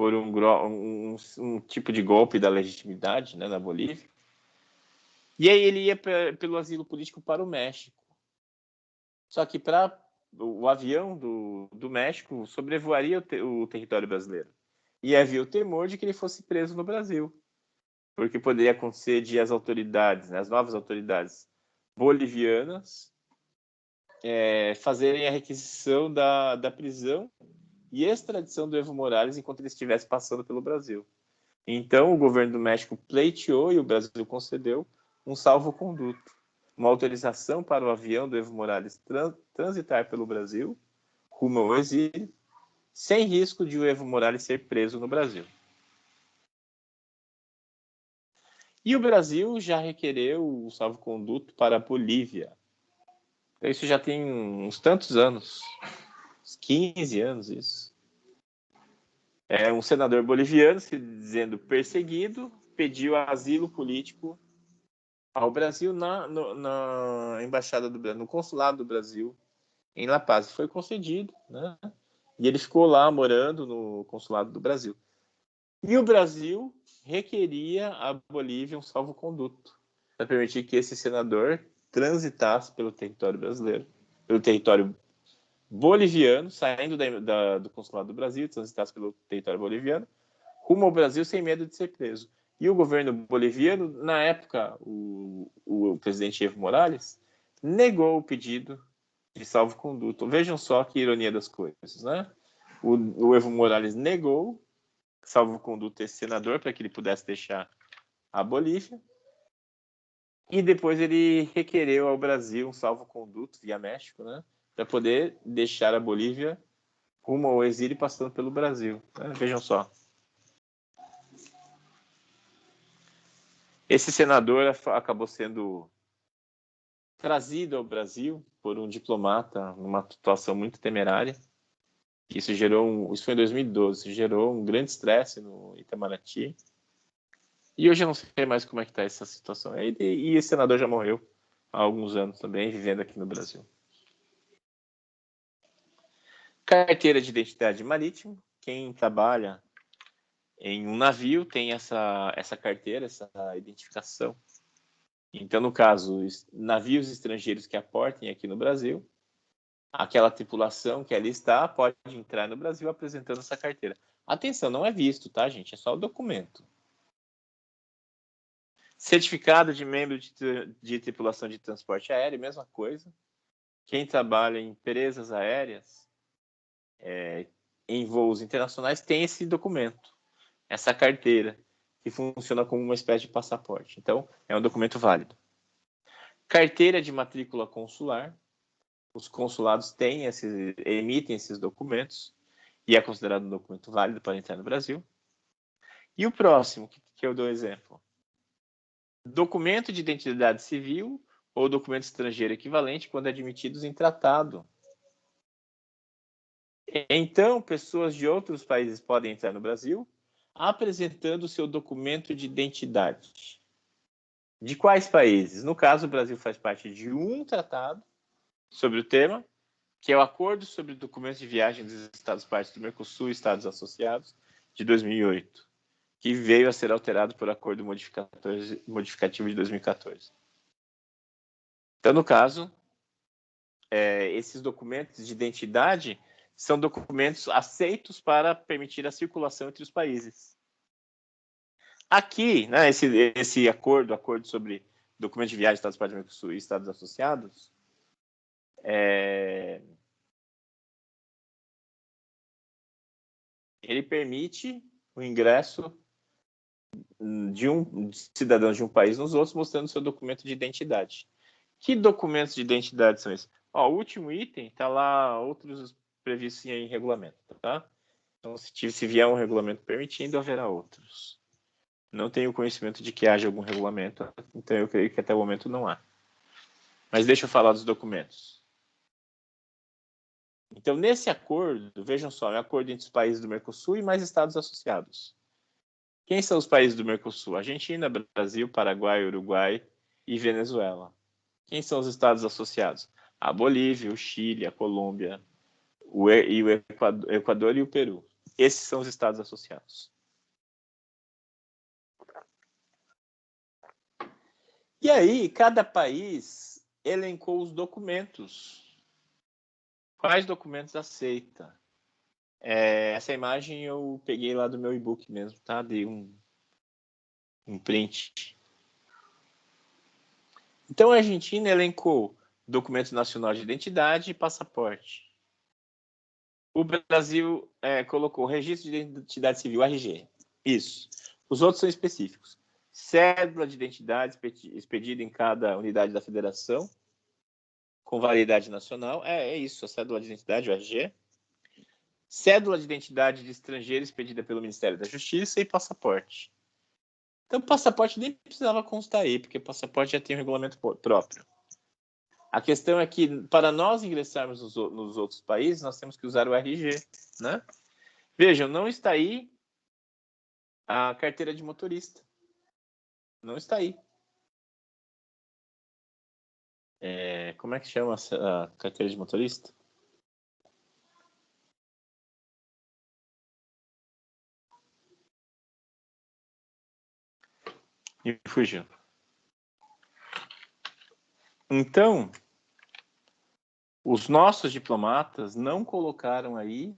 por um tipo de golpe da legitimidade, né, na Bolívia. E aí ele ia pelo asilo político para o México. Só que o avião do México sobrevoaria o território brasileiro. E havia o temor de que ele fosse preso no Brasil, porque poderia acontecer de as autoridades, né, as novas autoridades bolivianas, fazerem a requisição da prisão e extradição do Evo Morales enquanto ele estivesse passando pelo Brasil. Então, o governo do México pleiteou e o Brasil concedeu um salvo-conduto, uma autorização para o avião do Evo Morales transitar pelo Brasil, rumo ao exílio, sem risco de o Evo Morales ser preso no Brasil. E o Brasil já requereu o salvo-conduto para a Bolívia. Então, isso já tem uns tantos anos, uns 15 anos isso. Um senador boliviano, se dizendo perseguido, pediu asilo político ao Brasil na embaixada do Brasil, no consulado do Brasil em La Paz. Foi concedido, né? E ele ficou lá morando no consulado do Brasil. E o Brasil requeria à Bolívia um salvo-conduto para permitir que esse senador transitasse pelo território brasileiro, pelo território boliviano, saindo do consulado do Brasil, transitasse pelo território boliviano, rumo ao Brasil sem medo de ser preso. E o governo boliviano, na época, o presidente Evo Morales, negou o pedido de salvo-conduto. Vejam só que ironia das coisas, né? O Evo Morales negou salvo-conduto a esse senador para que ele pudesse deixar a Bolívia, e depois ele requereu ao Brasil um salvo-conduto via México, né? Para poder deixar a Bolívia rumo ao exílio passando pelo Brasil. Vejam só. Esse senador acabou sendo trazido ao Brasil por um diplomata numa situação muito temerária. Isso foi em 2012, isso gerou um grande estresse no Itamaraty. E hoje eu não sei mais como é que está essa situação. E esse senador já morreu há alguns anos também, vivendo aqui no Brasil. Carteira de identidade marítima. Quem trabalha em um navio tem essa carteira, essa identificação. Então, no caso, navios estrangeiros que aportem aqui no Brasil, aquela tripulação que ali está pode entrar no Brasil apresentando essa carteira. Atenção, não é visto, tá, gente? É só o documento. Certificado de membro de tripulação de transporte aéreo, mesma coisa. Quem trabalha em empresas aéreas, em voos internacionais, tem esse documento, essa carteira, que funciona como uma espécie de passaporte. Então, é um documento válido. Carteira de matrícula consular. Os consulados emitem esses documentos e é considerado um documento válido para entrar no Brasil. E o próximo, que eu dou exemplo. Documento de identidade civil ou documento estrangeiro equivalente quando admitidos em tratado. Então, pessoas de outros países podem entrar no Brasil apresentando o seu documento de identidade. De quais países? No caso, o Brasil faz parte de um tratado sobre o tema, que é o Acordo sobre Documentos de Viagem dos Estados-Partes do Mercosul e Estados Associados, de 2008, que veio a ser alterado por Acordo Modificativo de 2014. Então, no caso, esses documentos de identidade são documentos aceitos para permitir a circulação entre os países. Aqui, né, esse acordo sobre documentos de viagem dos Estados-Partes do Mercosul e Estados Associados, ele permite o ingresso de cidadãos de um país nos outros, mostrando seu documento de identidade. Que documentos de identidade são esses? O último item está lá, outros previstos em regulamento, tá? Então, se vier um regulamento permitindo, haverá outros. Não tenho conhecimento de que haja algum regulamento, então eu creio que até o momento não há. Mas deixa eu falar dos documentos. Então, nesse acordo, vejam só, é um acordo entre os países do Mercosul e mais estados associados. Quem são os países do Mercosul? Argentina, Brasil, Paraguai, Uruguai e Venezuela. Quem são os estados associados? A Bolívia, o Chile, a Colômbia, o Equador e o Peru. Esses são os estados associados. E aí, cada país elencou os documentos. Quais documentos aceita? Essa imagem eu peguei lá do meu e-book mesmo, tá? Dei um print. Então, a Argentina elencou documento nacional de identidade e passaporte. O Brasil colocou registro de identidade civil, RG. Isso. Os outros são específicos. Cédula de identidade expedida em cada unidade da federação, com validade nacional. É isso, a cédula de identidade, o RG. Cédula de identidade de estrangeiro expedida pelo Ministério da Justiça e passaporte. Então, passaporte nem precisava constar aí, porque passaporte já tem um regulamento próprio. A questão é que, para nós ingressarmos nos outros países, nós temos que usar o RG, né? Vejam, não está aí a carteira de motorista. Não está aí. Como é que chama a carteira de motorista? Me fugiu. Então, os nossos diplomatas não colocaram aí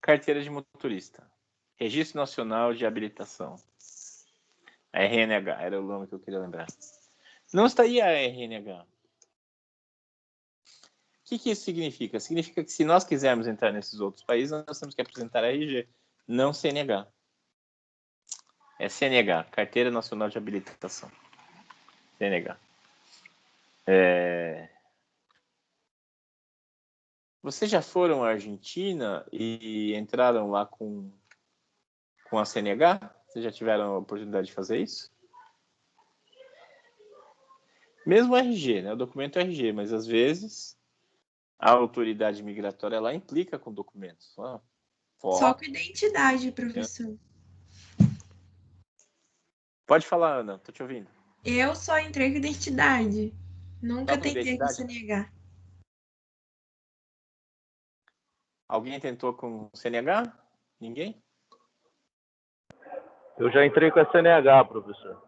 carteira de motorista. Registro Nacional de Habilitação. A RNH, era o nome que eu queria lembrar. Não está aí a RNH. O que isso significa? Significa que se nós quisermos entrar nesses outros países, nós temos que apresentar a RG, não CNH. É CNH, Carteira Nacional de Habilitação. CNH. Vocês já foram à Argentina e entraram lá com a CNH? Vocês já tiveram a oportunidade de fazer isso? Mesmo o RG, né? O documento é RG, mas às vezes a autoridade migratória lá implica com documentos. Só com identidade, professor. Pode falar, Ana, tô te ouvindo. Eu só entrei com identidade. Nunca tentei com CNH. Alguém tentou com CNH? Ninguém? Eu já entrei com a CNH, professor.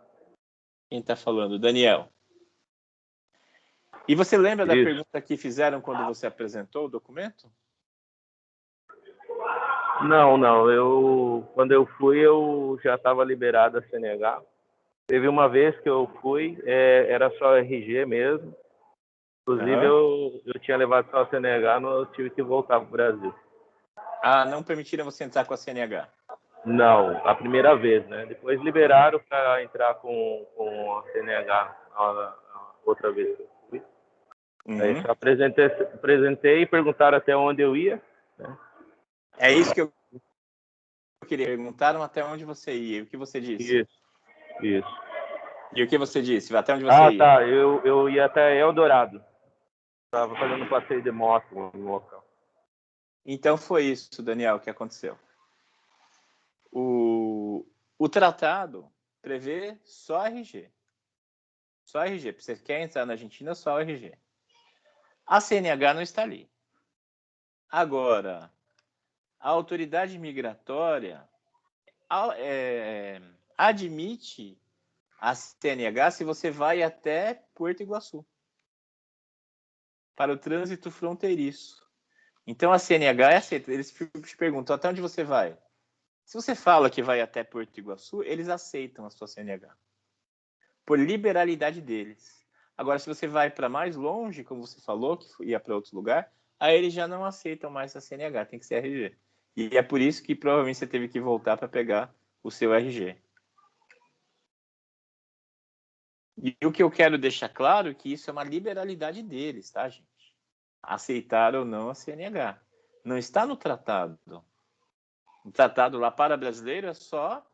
Quem está falando? Daniel. E você lembra da pergunta que fizeram quando você apresentou o documento? Não. Quando eu fui, eu já estava liberado a CNH. Teve uma vez que eu fui, era só RG mesmo. Inclusive, eu tinha levado só a CNH, eu tive que voltar para o Brasil. Ah, não permitiram você entrar com a CNH? Não, a primeira vez, né? Depois liberaram para entrar com a CNH a outra vez que eu fui. Aí só apresentei e perguntaram até onde eu ia, né? É isso que eu queria. Perguntaram até onde você ia. E o que você disse? Isso. E o que você disse? Até onde você ia? Tá. Eu ia até Eldorado. Estava fazendo um passeio de moto no local. Então foi isso, Daniel, que aconteceu. O tratado prevê só RG. Só RG. Você quer entrar na Argentina, só RG. A CNH não está ali. Agora, a autoridade migratória admite a CNH se você vai até Porto Iguaçu para o trânsito fronteiriço. Então, a CNH é aceita. Eles te perguntam, até onde você vai? Se você fala que vai até Porto Iguaçu, eles aceitam a sua CNH. Por liberalidade deles. Agora, se você vai para mais longe, como você falou, que ia para outro lugar, aí eles já não aceitam mais a CNH, tem que ser RG. E é por isso que provavelmente você teve que voltar para pegar o seu RG. E o que eu quero deixar claro é que isso é uma liberalidade deles, tá, gente? Aceitar ou não a CNH. Não está no tratado. O tratado lá para brasileiro é só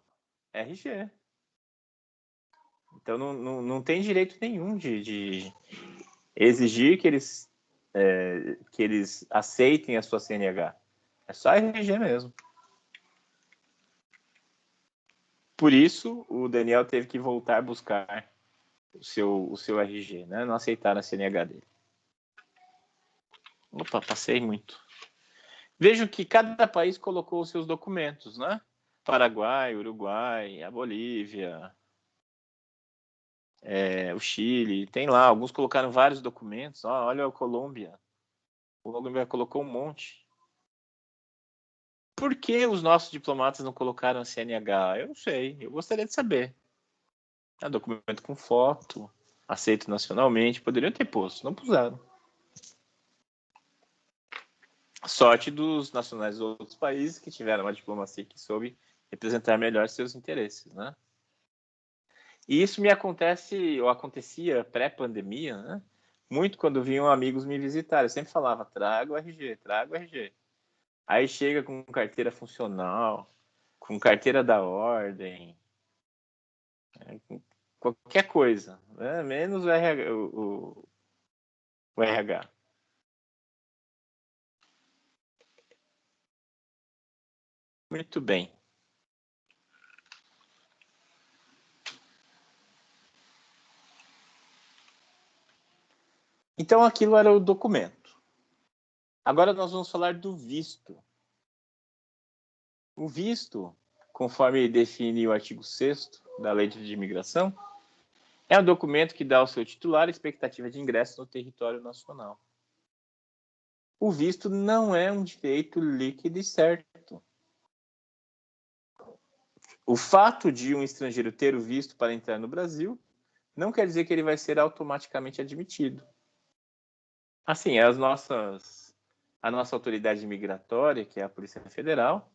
RG. Então não tem direito nenhum de exigir que eles aceitem a sua CNH. É só RG mesmo. Por isso, o Daniel teve que voltar a buscar o seu RG, né? Não aceitaram a CNH dele. Opa, passei muito. Vejam que cada país colocou os seus documentos, né? Paraguai, Uruguai, a Bolívia, o Chile, tem lá. Alguns colocaram vários documentos. Olha a Colômbia. A Colômbia colocou um monte. Por que os nossos diplomatas não colocaram a CNH? Eu não sei. Eu gostaria de saber. É documento com foto, aceito nacionalmente. Poderiam ter posto. Não puseram. Sorte dos nacionais dos outros países que tiveram uma diplomacia que soube representar melhor seus interesses, né? E isso me acontece, ou acontecia pré-pandemia, né? Muito quando vinham amigos me visitar. Eu sempre falava, traga o RG, traga o RG. Aí chega com carteira funcional, com carteira da ordem, com qualquer coisa, né? Menos o RH. O RH. Muito bem. Então, aquilo era o documento. Agora nós vamos falar do visto. O visto, conforme define o artigo 6º da Lei de Imigração, é um documento que dá ao seu titular a expectativa de ingresso no território nacional. O visto não é um direito líquido e certo. O fato de um estrangeiro ter o visto para entrar no Brasil não quer dizer que ele vai ser automaticamente admitido. Assim, a nossa autoridade migratória, que é a Polícia Federal,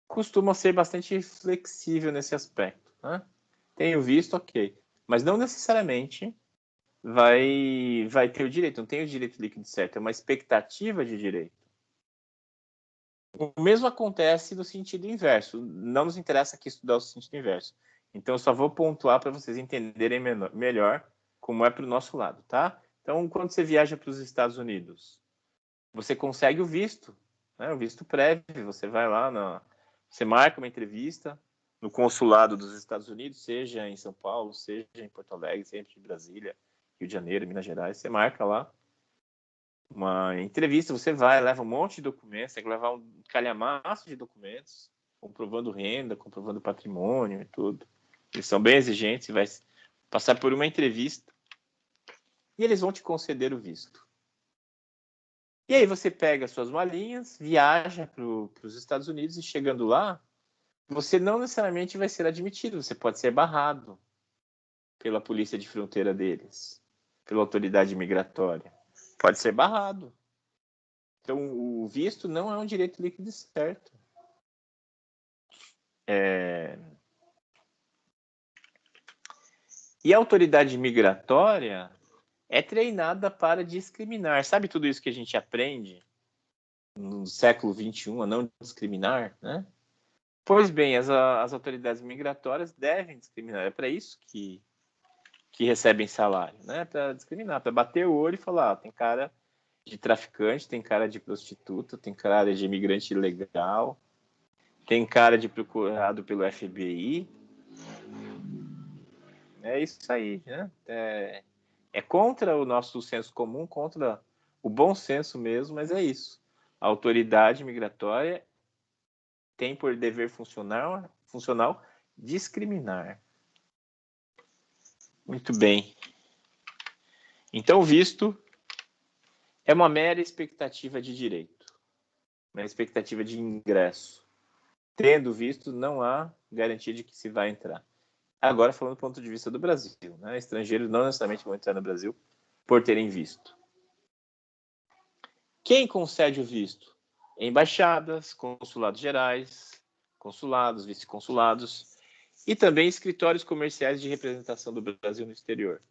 costuma ser bastante flexível nesse aspecto, né? Tem o visto, ok. Mas não necessariamente vai ter o direito. Não tem o direito líquido certo, é uma expectativa de direito. O mesmo acontece no sentido inverso. Não nos interessa aqui estudar o sentido inverso. Então, eu só vou pontuar para vocês entenderem melhor como é para o nosso lado, tá? Então, quando você viaja para os Estados Unidos, você consegue o visto, né? O visto prévio. Você vai lá, você marca uma entrevista no consulado dos Estados Unidos, seja em São Paulo, seja em Porto Alegre, sempre em Brasília, Rio de Janeiro, Minas Gerais. Você marca lá uma entrevista, você vai, leva um monte de documentos, tem que levar um calhamaço de documentos, comprovando renda, comprovando patrimônio e tudo. Eles são bem exigentes, você vai passar por uma entrevista e eles vão te conceder o visto. E aí você pega suas malinhas, viaja para os Estados Unidos e chegando lá, você não necessariamente vai ser admitido, você pode ser barrado pela polícia de fronteira deles, pela autoridade migratória. Pode ser barrado. Então, o visto não é um direito líquido e certo. E a autoridade migratória é treinada para discriminar. Sabe tudo isso que a gente aprende no século XXI, a não discriminar, né? Pois bem, as autoridades migratórias devem discriminar. É para isso que recebem salário, né? Para discriminar, para bater o olho e falar, tem cara de traficante, tem cara de prostituta, tem cara de imigrante ilegal, tem cara de procurado pelo FBI. É isso aí, né? É contra o nosso senso comum, contra o bom senso mesmo, mas é isso. A autoridade migratória tem por dever funcional discriminar. Muito bem. Então, o visto é uma mera expectativa de direito, uma expectativa de ingresso. Tendo visto, não há garantia de que se vai entrar. Agora, falando do ponto de vista do Brasil, né? Estrangeiros não necessariamente vão entrar no Brasil por terem visto. Quem concede o visto? Embaixadas, consulados gerais, consulados, vice-consulados e também escritórios comerciais de representação do Brasil no exterior.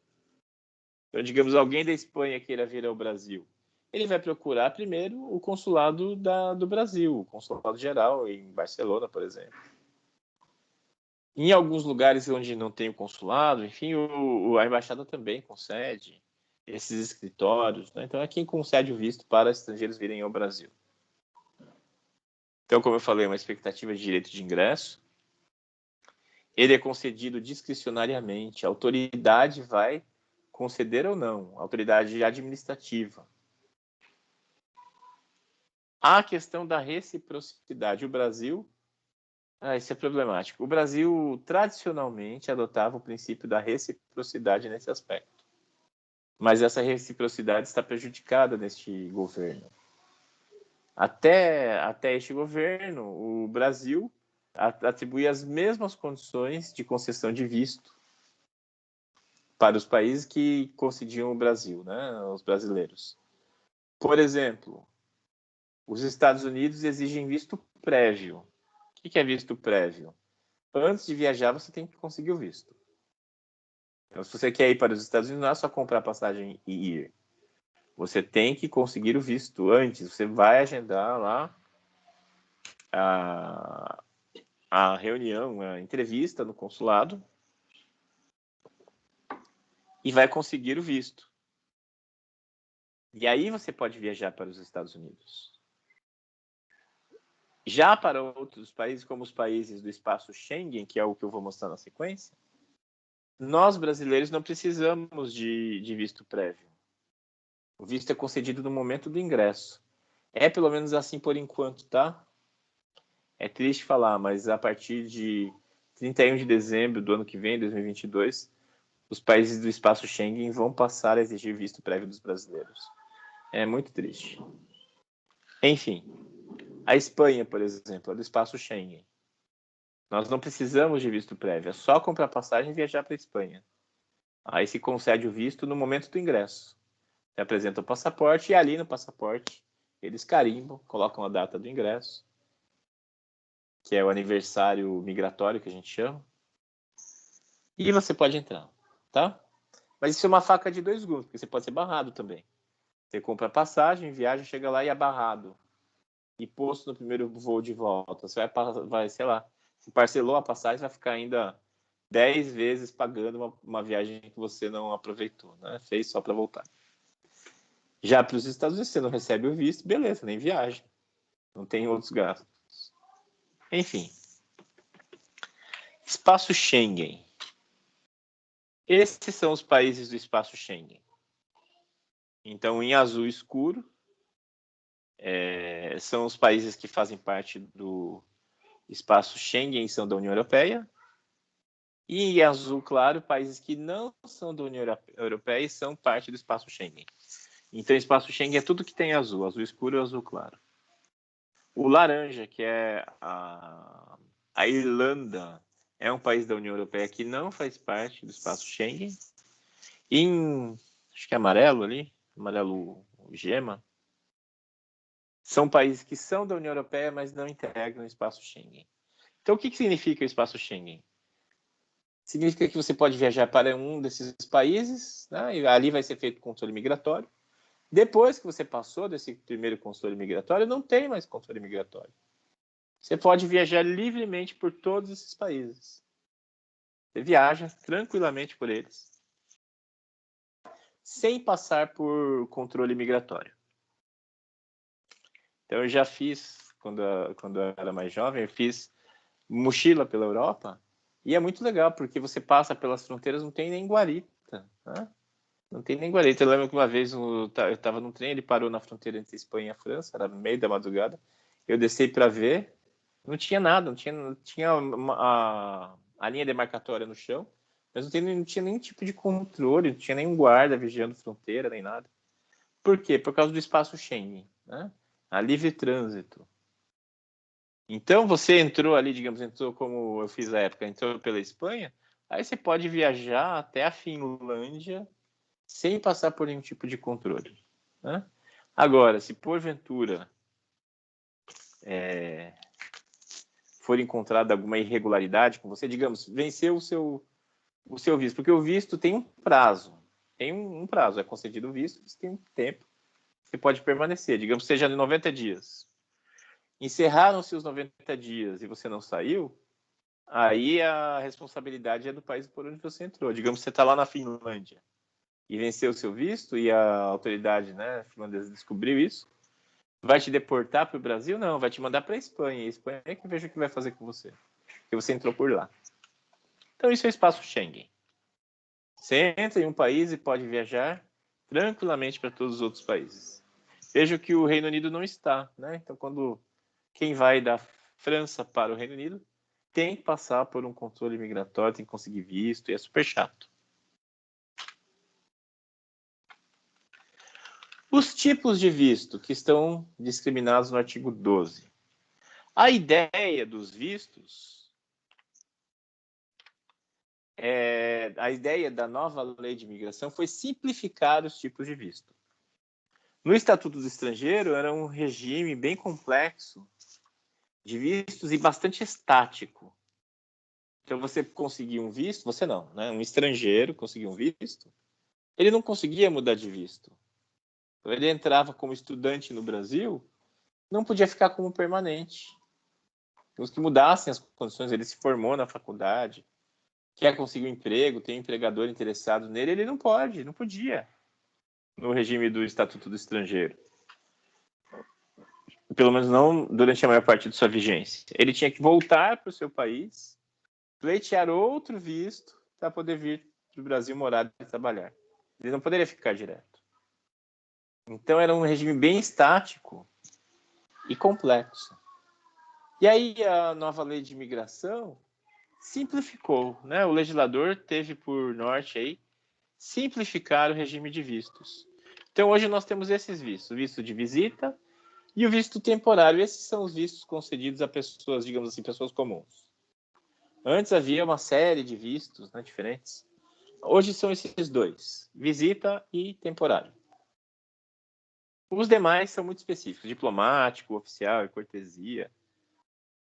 Então, digamos, alguém da Espanha queira vir ao Brasil. Ele vai procurar primeiro o consulado do Brasil, o consulado geral em Barcelona, por exemplo. Em alguns lugares onde não tem o consulado, enfim, a embaixada também concede esses escritórios, né? Então, é quem concede o visto para estrangeiros virem ao Brasil. Então, como eu falei, é uma expectativa de direito de ingresso. Ele é concedido discricionariamente. A autoridade vai conceder ou não. A autoridade administrativa. A questão da reciprocidade. O Brasil, isso é problemático. O Brasil, tradicionalmente, adotava o princípio da reciprocidade nesse aspecto. Mas essa reciprocidade está prejudicada neste governo. Até este governo, o Brasil atribuía as mesmas condições de concessão de visto para os países que concediam o Brasil, né, os brasileiros. Por exemplo, os Estados Unidos exigem visto prévio. O que é visto prévio? Antes de viajar, você tem que conseguir o visto. Então, se você quer ir para os Estados Unidos, não é só comprar passagem e ir. Você tem que conseguir o visto antes. Você vai agendar lá a reunião, a entrevista no consulado e vai conseguir o visto. E aí você pode viajar para os Estados Unidos. Já para outros países, como os países do espaço Schengen, que é o que eu vou mostrar na sequência, nós brasileiros não precisamos de visto prévio. O visto é concedido no momento do ingresso. É pelo menos assim por enquanto, tá? É triste falar, mas a partir de 31 de dezembro do ano que vem, 2022, os países do espaço Schengen vão passar a exigir visto prévio dos brasileiros. É muito triste. Enfim, a Espanha, por exemplo, é do espaço Schengen. Nós não precisamos de visto prévio, é só comprar passagem e viajar para a Espanha. Aí se concede o visto no momento do ingresso. Você apresenta o passaporte e ali no passaporte eles carimbam, colocam a data do ingresso, que é o aniversário migratório que a gente chama, e você pode entrar, tá? Mas isso é uma faca de dois gumes, porque você pode ser barrado também. Você compra a passagem, viaja, chega lá e é barrado. E posto no primeiro voo de volta. Você vai, sei lá, se parcelou a passagem, vai ficar ainda 10 vezes pagando uma viagem que você não aproveitou, né? Fez só para voltar. Já para os Estados Unidos, você não recebe o visto, beleza, nem viaja. Não tem outros gastos. Enfim. Espaço Schengen. Esses são os países do espaço Schengen. Então, em azul escuro, são os países que fazem parte do espaço Schengen e são da União Europeia. E em azul claro, países que não são da União Europeia e são parte do espaço Schengen. Então, o espaço Schengen é tudo que tem azul escuro e azul claro. O laranja, que é a Irlanda, é um país da União Europeia que não faz parte do espaço Schengen. Acho que é amarelo ali, amarelo gema, são países que são da União Europeia, mas não integram o espaço Schengen. Então, o que significa o espaço Schengen? Significa que você pode viajar para um desses países, né, e ali vai ser feito controle migratório. Depois que você passou desse primeiro controle migratório, não tem mais controle migratório. Você pode viajar livremente por todos esses países. Você viaja tranquilamente por eles, sem passar por controle migratório. Então, eu já fiz, quando eu era mais jovem, eu fiz mochila pela Europa, e é muito legal, porque você passa pelas fronteiras, não tem nem guarita, né? Não tem nem guarita. Eu lembro que uma vez eu estava num trem, ele parou na fronteira entre Espanha e a França, era no meio da madrugada, eu desci para ver, não tinha nada, não tinha a linha demarcatória no chão, mas não tinha nenhum tipo de controle, não tinha nenhum guarda vigiando fronteira, nem nada. Por quê? Por causa do espaço Schengen, né? A livre trânsito. Então, você entrou ali, digamos, entrou como eu fiz na época, entrou pela Espanha, aí você pode viajar até a Finlândia sem passar por nenhum tipo de controle, né? Agora, se porventura for encontrada alguma irregularidade com você, digamos, venceu o seu visto, porque o visto tem um prazo, é concedido o visto, você tem um tempo, você pode permanecer, digamos, seja de 90 dias. Encerraram-se os 90 dias e você não saiu, aí a responsabilidade é do país por onde você entrou. Digamos que você está lá na Finlândia e venceu o seu visto e a autoridade, né, finlandesa descobriu isso, vai te deportar para o Brasil? Não, vai te mandar para a Espanha. A Espanha é que veja o que vai fazer com você, porque você entrou por lá. Então isso é o espaço Schengen. Você entra em um país e pode viajar tranquilamente para todos os outros países. Veja que o Reino Unido não está, né? Então, quem vai da França para o Reino Unido tem que passar por um controle migratório, tem que conseguir visto, e é super chato. Os tipos de visto que estão discriminados no artigo 12. A ideia dos vistos, a ideia da nova lei de imigração foi simplificar os tipos de visto. No Estatuto do Estrangeiro era um regime bem complexo de vistos e bastante estático. Então você conseguia um visto, você não, né? Um estrangeiro conseguia um visto, ele não conseguia mudar de visto. Então, ele entrava como estudante no Brasil, não podia ficar como permanente. Os que mudassem as condições, ele se formou na faculdade, quer conseguir um emprego, tem um empregador interessado nele, ele não podia, no regime do Estatuto do Estrangeiro. Pelo menos não durante a maior parte de sua vigência. Ele tinha que voltar para o seu país, pleitear outro visto para poder vir para o Brasil morar e trabalhar. Ele não poderia ficar direto. Então era um regime bem estático e complexo. E aí a nova lei de imigração simplificou, né? O legislador teve por norte aí simplificar o regime de vistos. Então hoje nós temos esses vistos, o visto de visita e o visto temporário. Esses são os vistos concedidos a pessoas, digamos assim, pessoas comuns. Antes havia uma série de vistos, né, diferentes. Hoje são esses dois, visita e temporário. Os demais são muito específicos, diplomático, oficial e cortesia.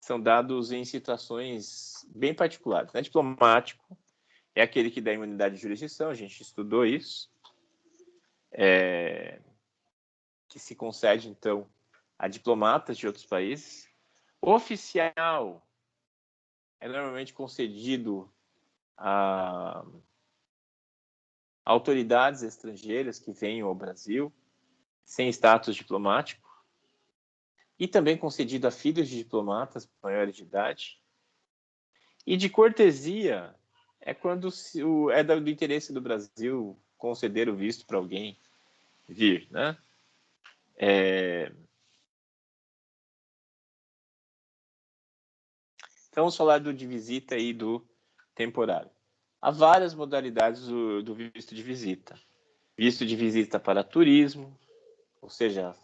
São dados em situações bem particulares. Né? Diplomático é aquele que dá imunidade de jurisdição, a gente estudou isso, que se concede, então, a diplomatas de outros países. Oficial é normalmente concedido a autoridades estrangeiras que venham ao Brasil sem status diplomático e também concedido a filhos de diplomatas maiores de idade. E de cortesia é quando é do interesse do Brasil conceder o visto para alguém vir, né? Então, vamos falar de visita e do temporário. Há várias modalidades do visto de visita. Visto de visita para turismo, ou seja,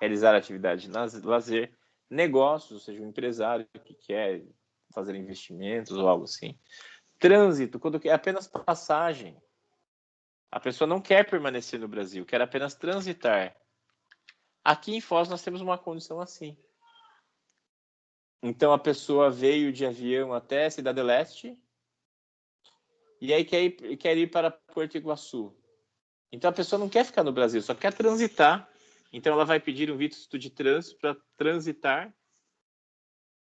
realizar atividade de lazer, negócios, ou seja, um empresário que quer fazer investimentos ou algo assim. Trânsito, quando é apenas passagem. A pessoa não quer permanecer no Brasil, quer apenas transitar. Aqui em Foz nós temos uma condição assim. Então a pessoa veio de avião até Cidade Leste e aí quer ir para Porto Iguaçu. Então a pessoa não quer ficar no Brasil, só quer transitar. Então ela vai pedir um visto de trânsito para transitar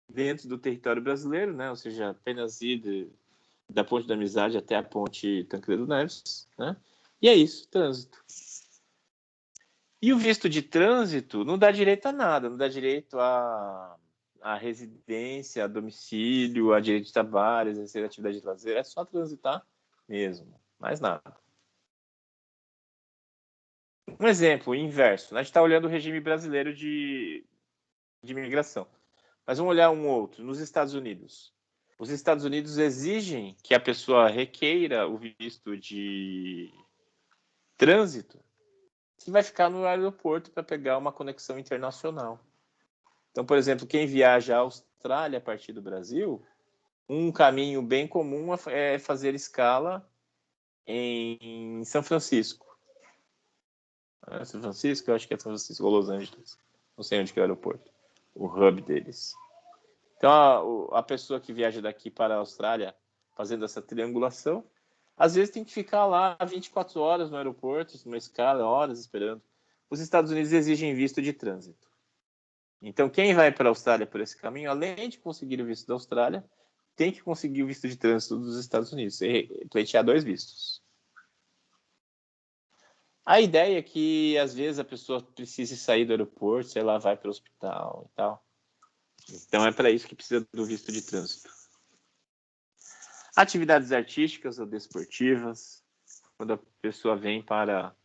dentro do território brasileiro, né? Ou seja, apenas ir da Ponte da Amizade até a Ponte Tancredo Neves, né? E é isso, trânsito. E o visto de trânsito não dá direito a nada, não dá direito a residência, a domicílio, a direito de trabalho, exercer atividade de lazer, é só transitar mesmo, mais nada. Um exemplo inverso, né? A gente está olhando o regime brasileiro de imigração, mas vamos olhar um outro, nos Estados Unidos. Os Estados Unidos exigem que a pessoa requeira o visto de trânsito que vai ficar no aeroporto para pegar uma conexão internacional. Então, por exemplo, quem viaja à Austrália a partir do Brasil, um caminho bem comum é fazer escala em São Francisco. São Francisco, eu acho que é São Francisco ou Los Angeles. Não sei onde que é o aeroporto, o hub deles. Então, a pessoa que viaja daqui para a Austrália fazendo essa triangulação, às vezes tem que ficar lá 24 horas no aeroporto, numa escala, horas esperando. Os Estados Unidos exigem visto de trânsito. Então, quem vai para a Austrália por esse caminho, além de conseguir o visto da Austrália, tem que conseguir o visto de trânsito dos Estados Unidos, e pleitear 2 vistos. A ideia é que, às vezes, a pessoa precise sair do aeroporto, sei lá, vai para o hospital e tal. Então, é para isso que precisa do visto de trânsito. Atividades artísticas ou desportivas, quando a pessoa vem para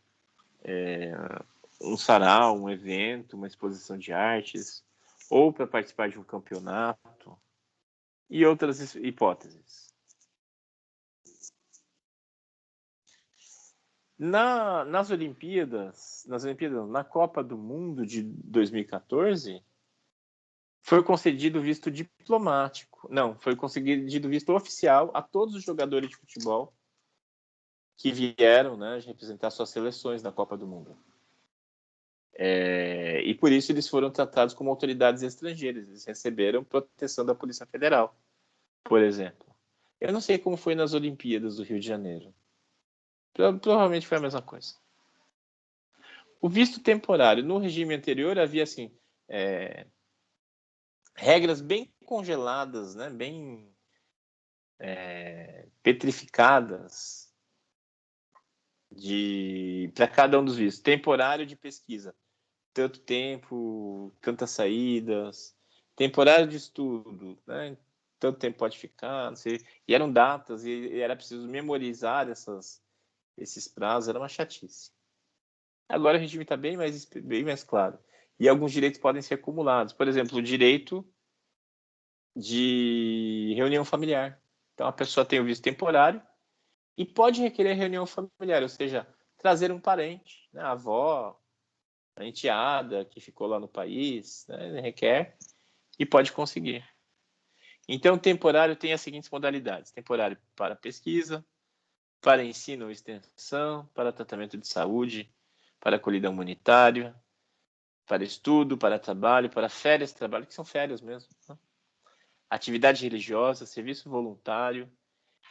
um sarau, um evento, uma exposição de artes, ou para participar de um campeonato, e outras hipóteses. Nas Olimpíadas, na Copa do Mundo de 2014, foi concedido visto diplomático. Não, foi concedido visto oficial a todos os jogadores de futebol que vieram, né, representar suas seleções na Copa do Mundo. E por isso eles foram tratados como autoridades estrangeiras. Eles receberam proteção da Polícia Federal, por exemplo. Eu não sei como foi nas Olimpíadas do Rio de Janeiro. Provavelmente foi a mesma coisa. O visto temporário. No regime anterior havia assim, regras bem congeladas, né, bem petrificadas para cada um dos vistos. Temporário de pesquisa. Tanto tempo, tantas saídas. Temporário de estudo, né? Tanto tempo pode ficar, não sei. E eram datas, e era preciso memorizar esses prazos, era uma chatice. Agora o regime está bem mais claro. E alguns direitos podem ser acumulados. Por exemplo, o direito de reunião familiar. Então, a pessoa tem o visto temporário e pode requerer reunião familiar, ou seja, trazer um parente, né? A avó, a enteada que ficou lá no país, né? Requer e pode conseguir. Então, temporário tem as seguintes modalidades: temporário para pesquisa, para ensino ou extensão, para tratamento de saúde, para acolhida humanitária, para estudo, para trabalho, para férias de trabalho, que são férias mesmo, né? Atividade religiosa, serviço voluntário,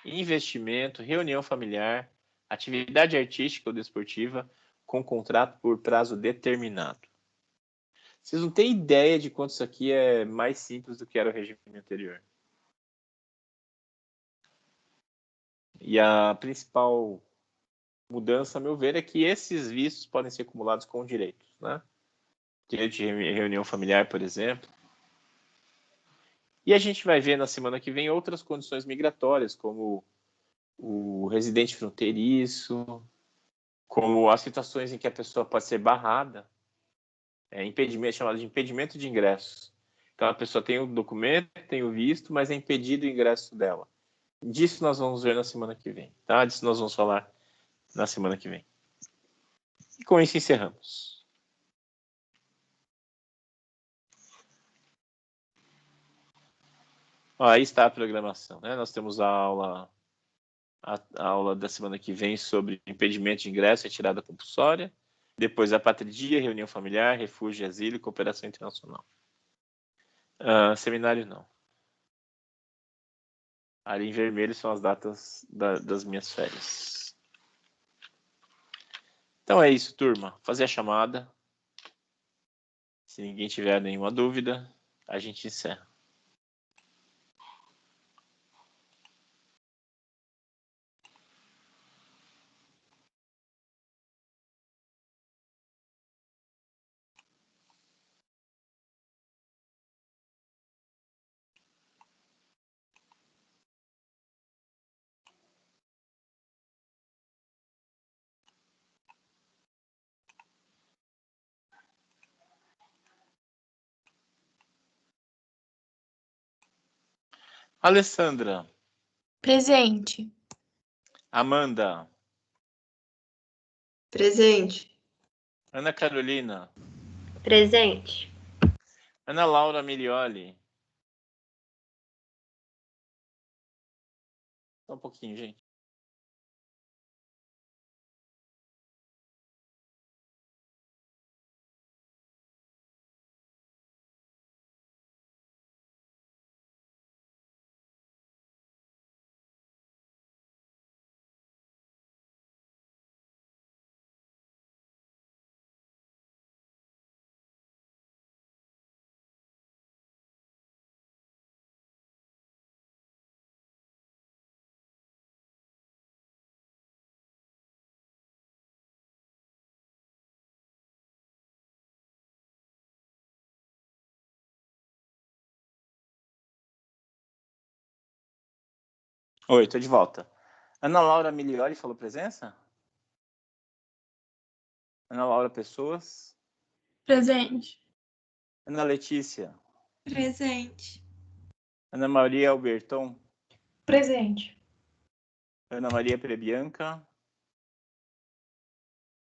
investimento, reunião familiar, atividade artística ou desportiva, com contrato por prazo determinado. Vocês não têm ideia de quanto isso aqui é mais simples do que era o regime anterior. E a principal mudança, a meu ver, é que esses vistos podem ser acumulados com direitos, né? Direito de reunião familiar, por exemplo. E a gente vai ver na semana que vem outras condições migratórias, como o residente fronteiriço, como as situações em que a pessoa pode ser barrada, impedimento, chamado de impedimento de ingresso. Então a pessoa tem o documento, tem o visto, mas é impedido o ingresso dela. Disso nós vamos ver na semana que vem, tá? Disso nós vamos falar na semana que vem. E com isso encerramos. Aí está a programação, né? Nós temos a aula da semana que vem sobre impedimento de ingresso e retirada compulsória. Depois a patridia, reunião familiar, refúgio e asilo e cooperação internacional. Seminário não. Ali em vermelho são as datas das minhas férias. Então é isso, turma. Fazer a chamada. Se ninguém tiver nenhuma dúvida, a gente encerra. Alessandra. Presente. Amanda. Presente. Ana Carolina. Presente. Ana Laura Milioli. Só um pouquinho, gente. Oi, tô de volta. Ana Laura Milioli falou presença? Ana Laura Pessoas. Presente. Ana Letícia. Presente. Ana Maria Alberton. Presente. Ana Maria Prebianca.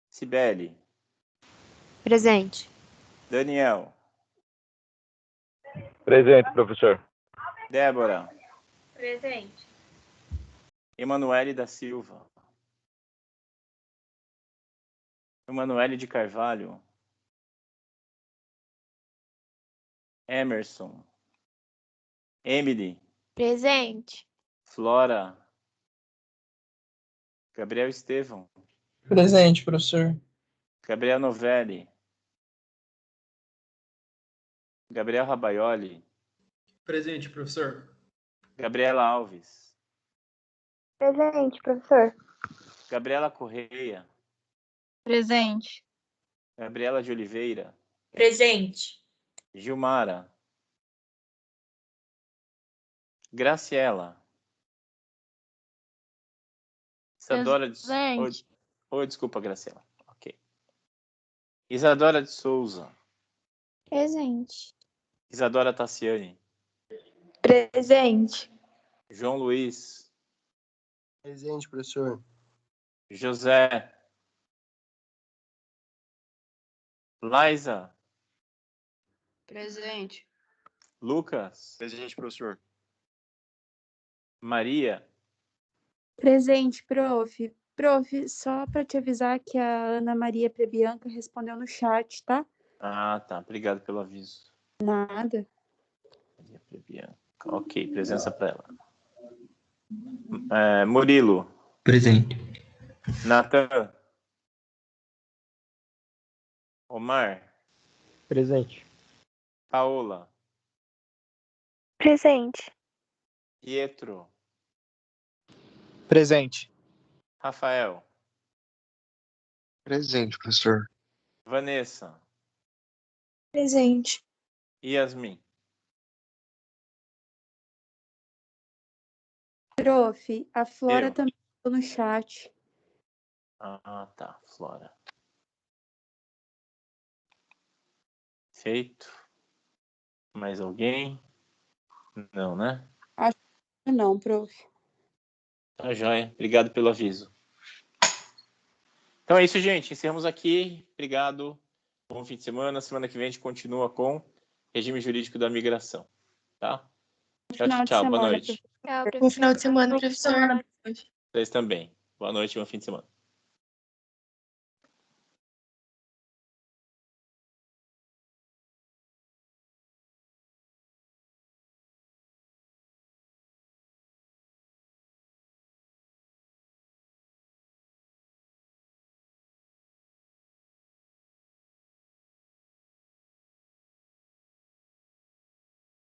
Cibele. Presente. Daniel. Presente, professor. Débora. Presente. Emanuele da Silva. Emanuele de Carvalho. Emerson. Emily. Presente. Flora. Gabriel Estevão. Presente, professor. Gabriel Novelli. Gabriel Rabaioli. Presente, professor. Gabriela Alves. Presente, professor. Gabriela Correia. Presente. Gabriela de Oliveira. Presente. Gilmara. Graciela. Isadora de... Presente. Oi, desculpa, Graciela. Ok. Isadora de Souza. Presente. Isadora Tassiani. Presente. João Luiz. Presente, professor. José. Laisa. Presente. Lucas. Presente, professor. Maria. Presente, prof. Prof, só para te avisar que a Ana Maria Prebianca respondeu no chat, tá? Ah, tá. Obrigado pelo aviso. Nada. Maria Prebianca. Ok, presença para ela. Murilo. Presente. Natan. Omar. Presente. Paola. Presente. Pietro. Presente. Rafael. Presente, professor. Vanessa. Presente. Yasmin. Prof, a Flora Eu. também ficou no chat. Ah, tá. Flora. Feito. Mais alguém? Não, né? Não, prof. Tá joia. Obrigado pelo aviso. Então é isso, gente. Encerramos aqui. Obrigado. Bom fim de semana. Semana que vem a gente continua com regime jurídico da migração. Tá? Tchau, Final de tchau. Boa semana, noite. Tchau, Bom final de semana, professor. Vocês também. Boa noite e bom fim de semana.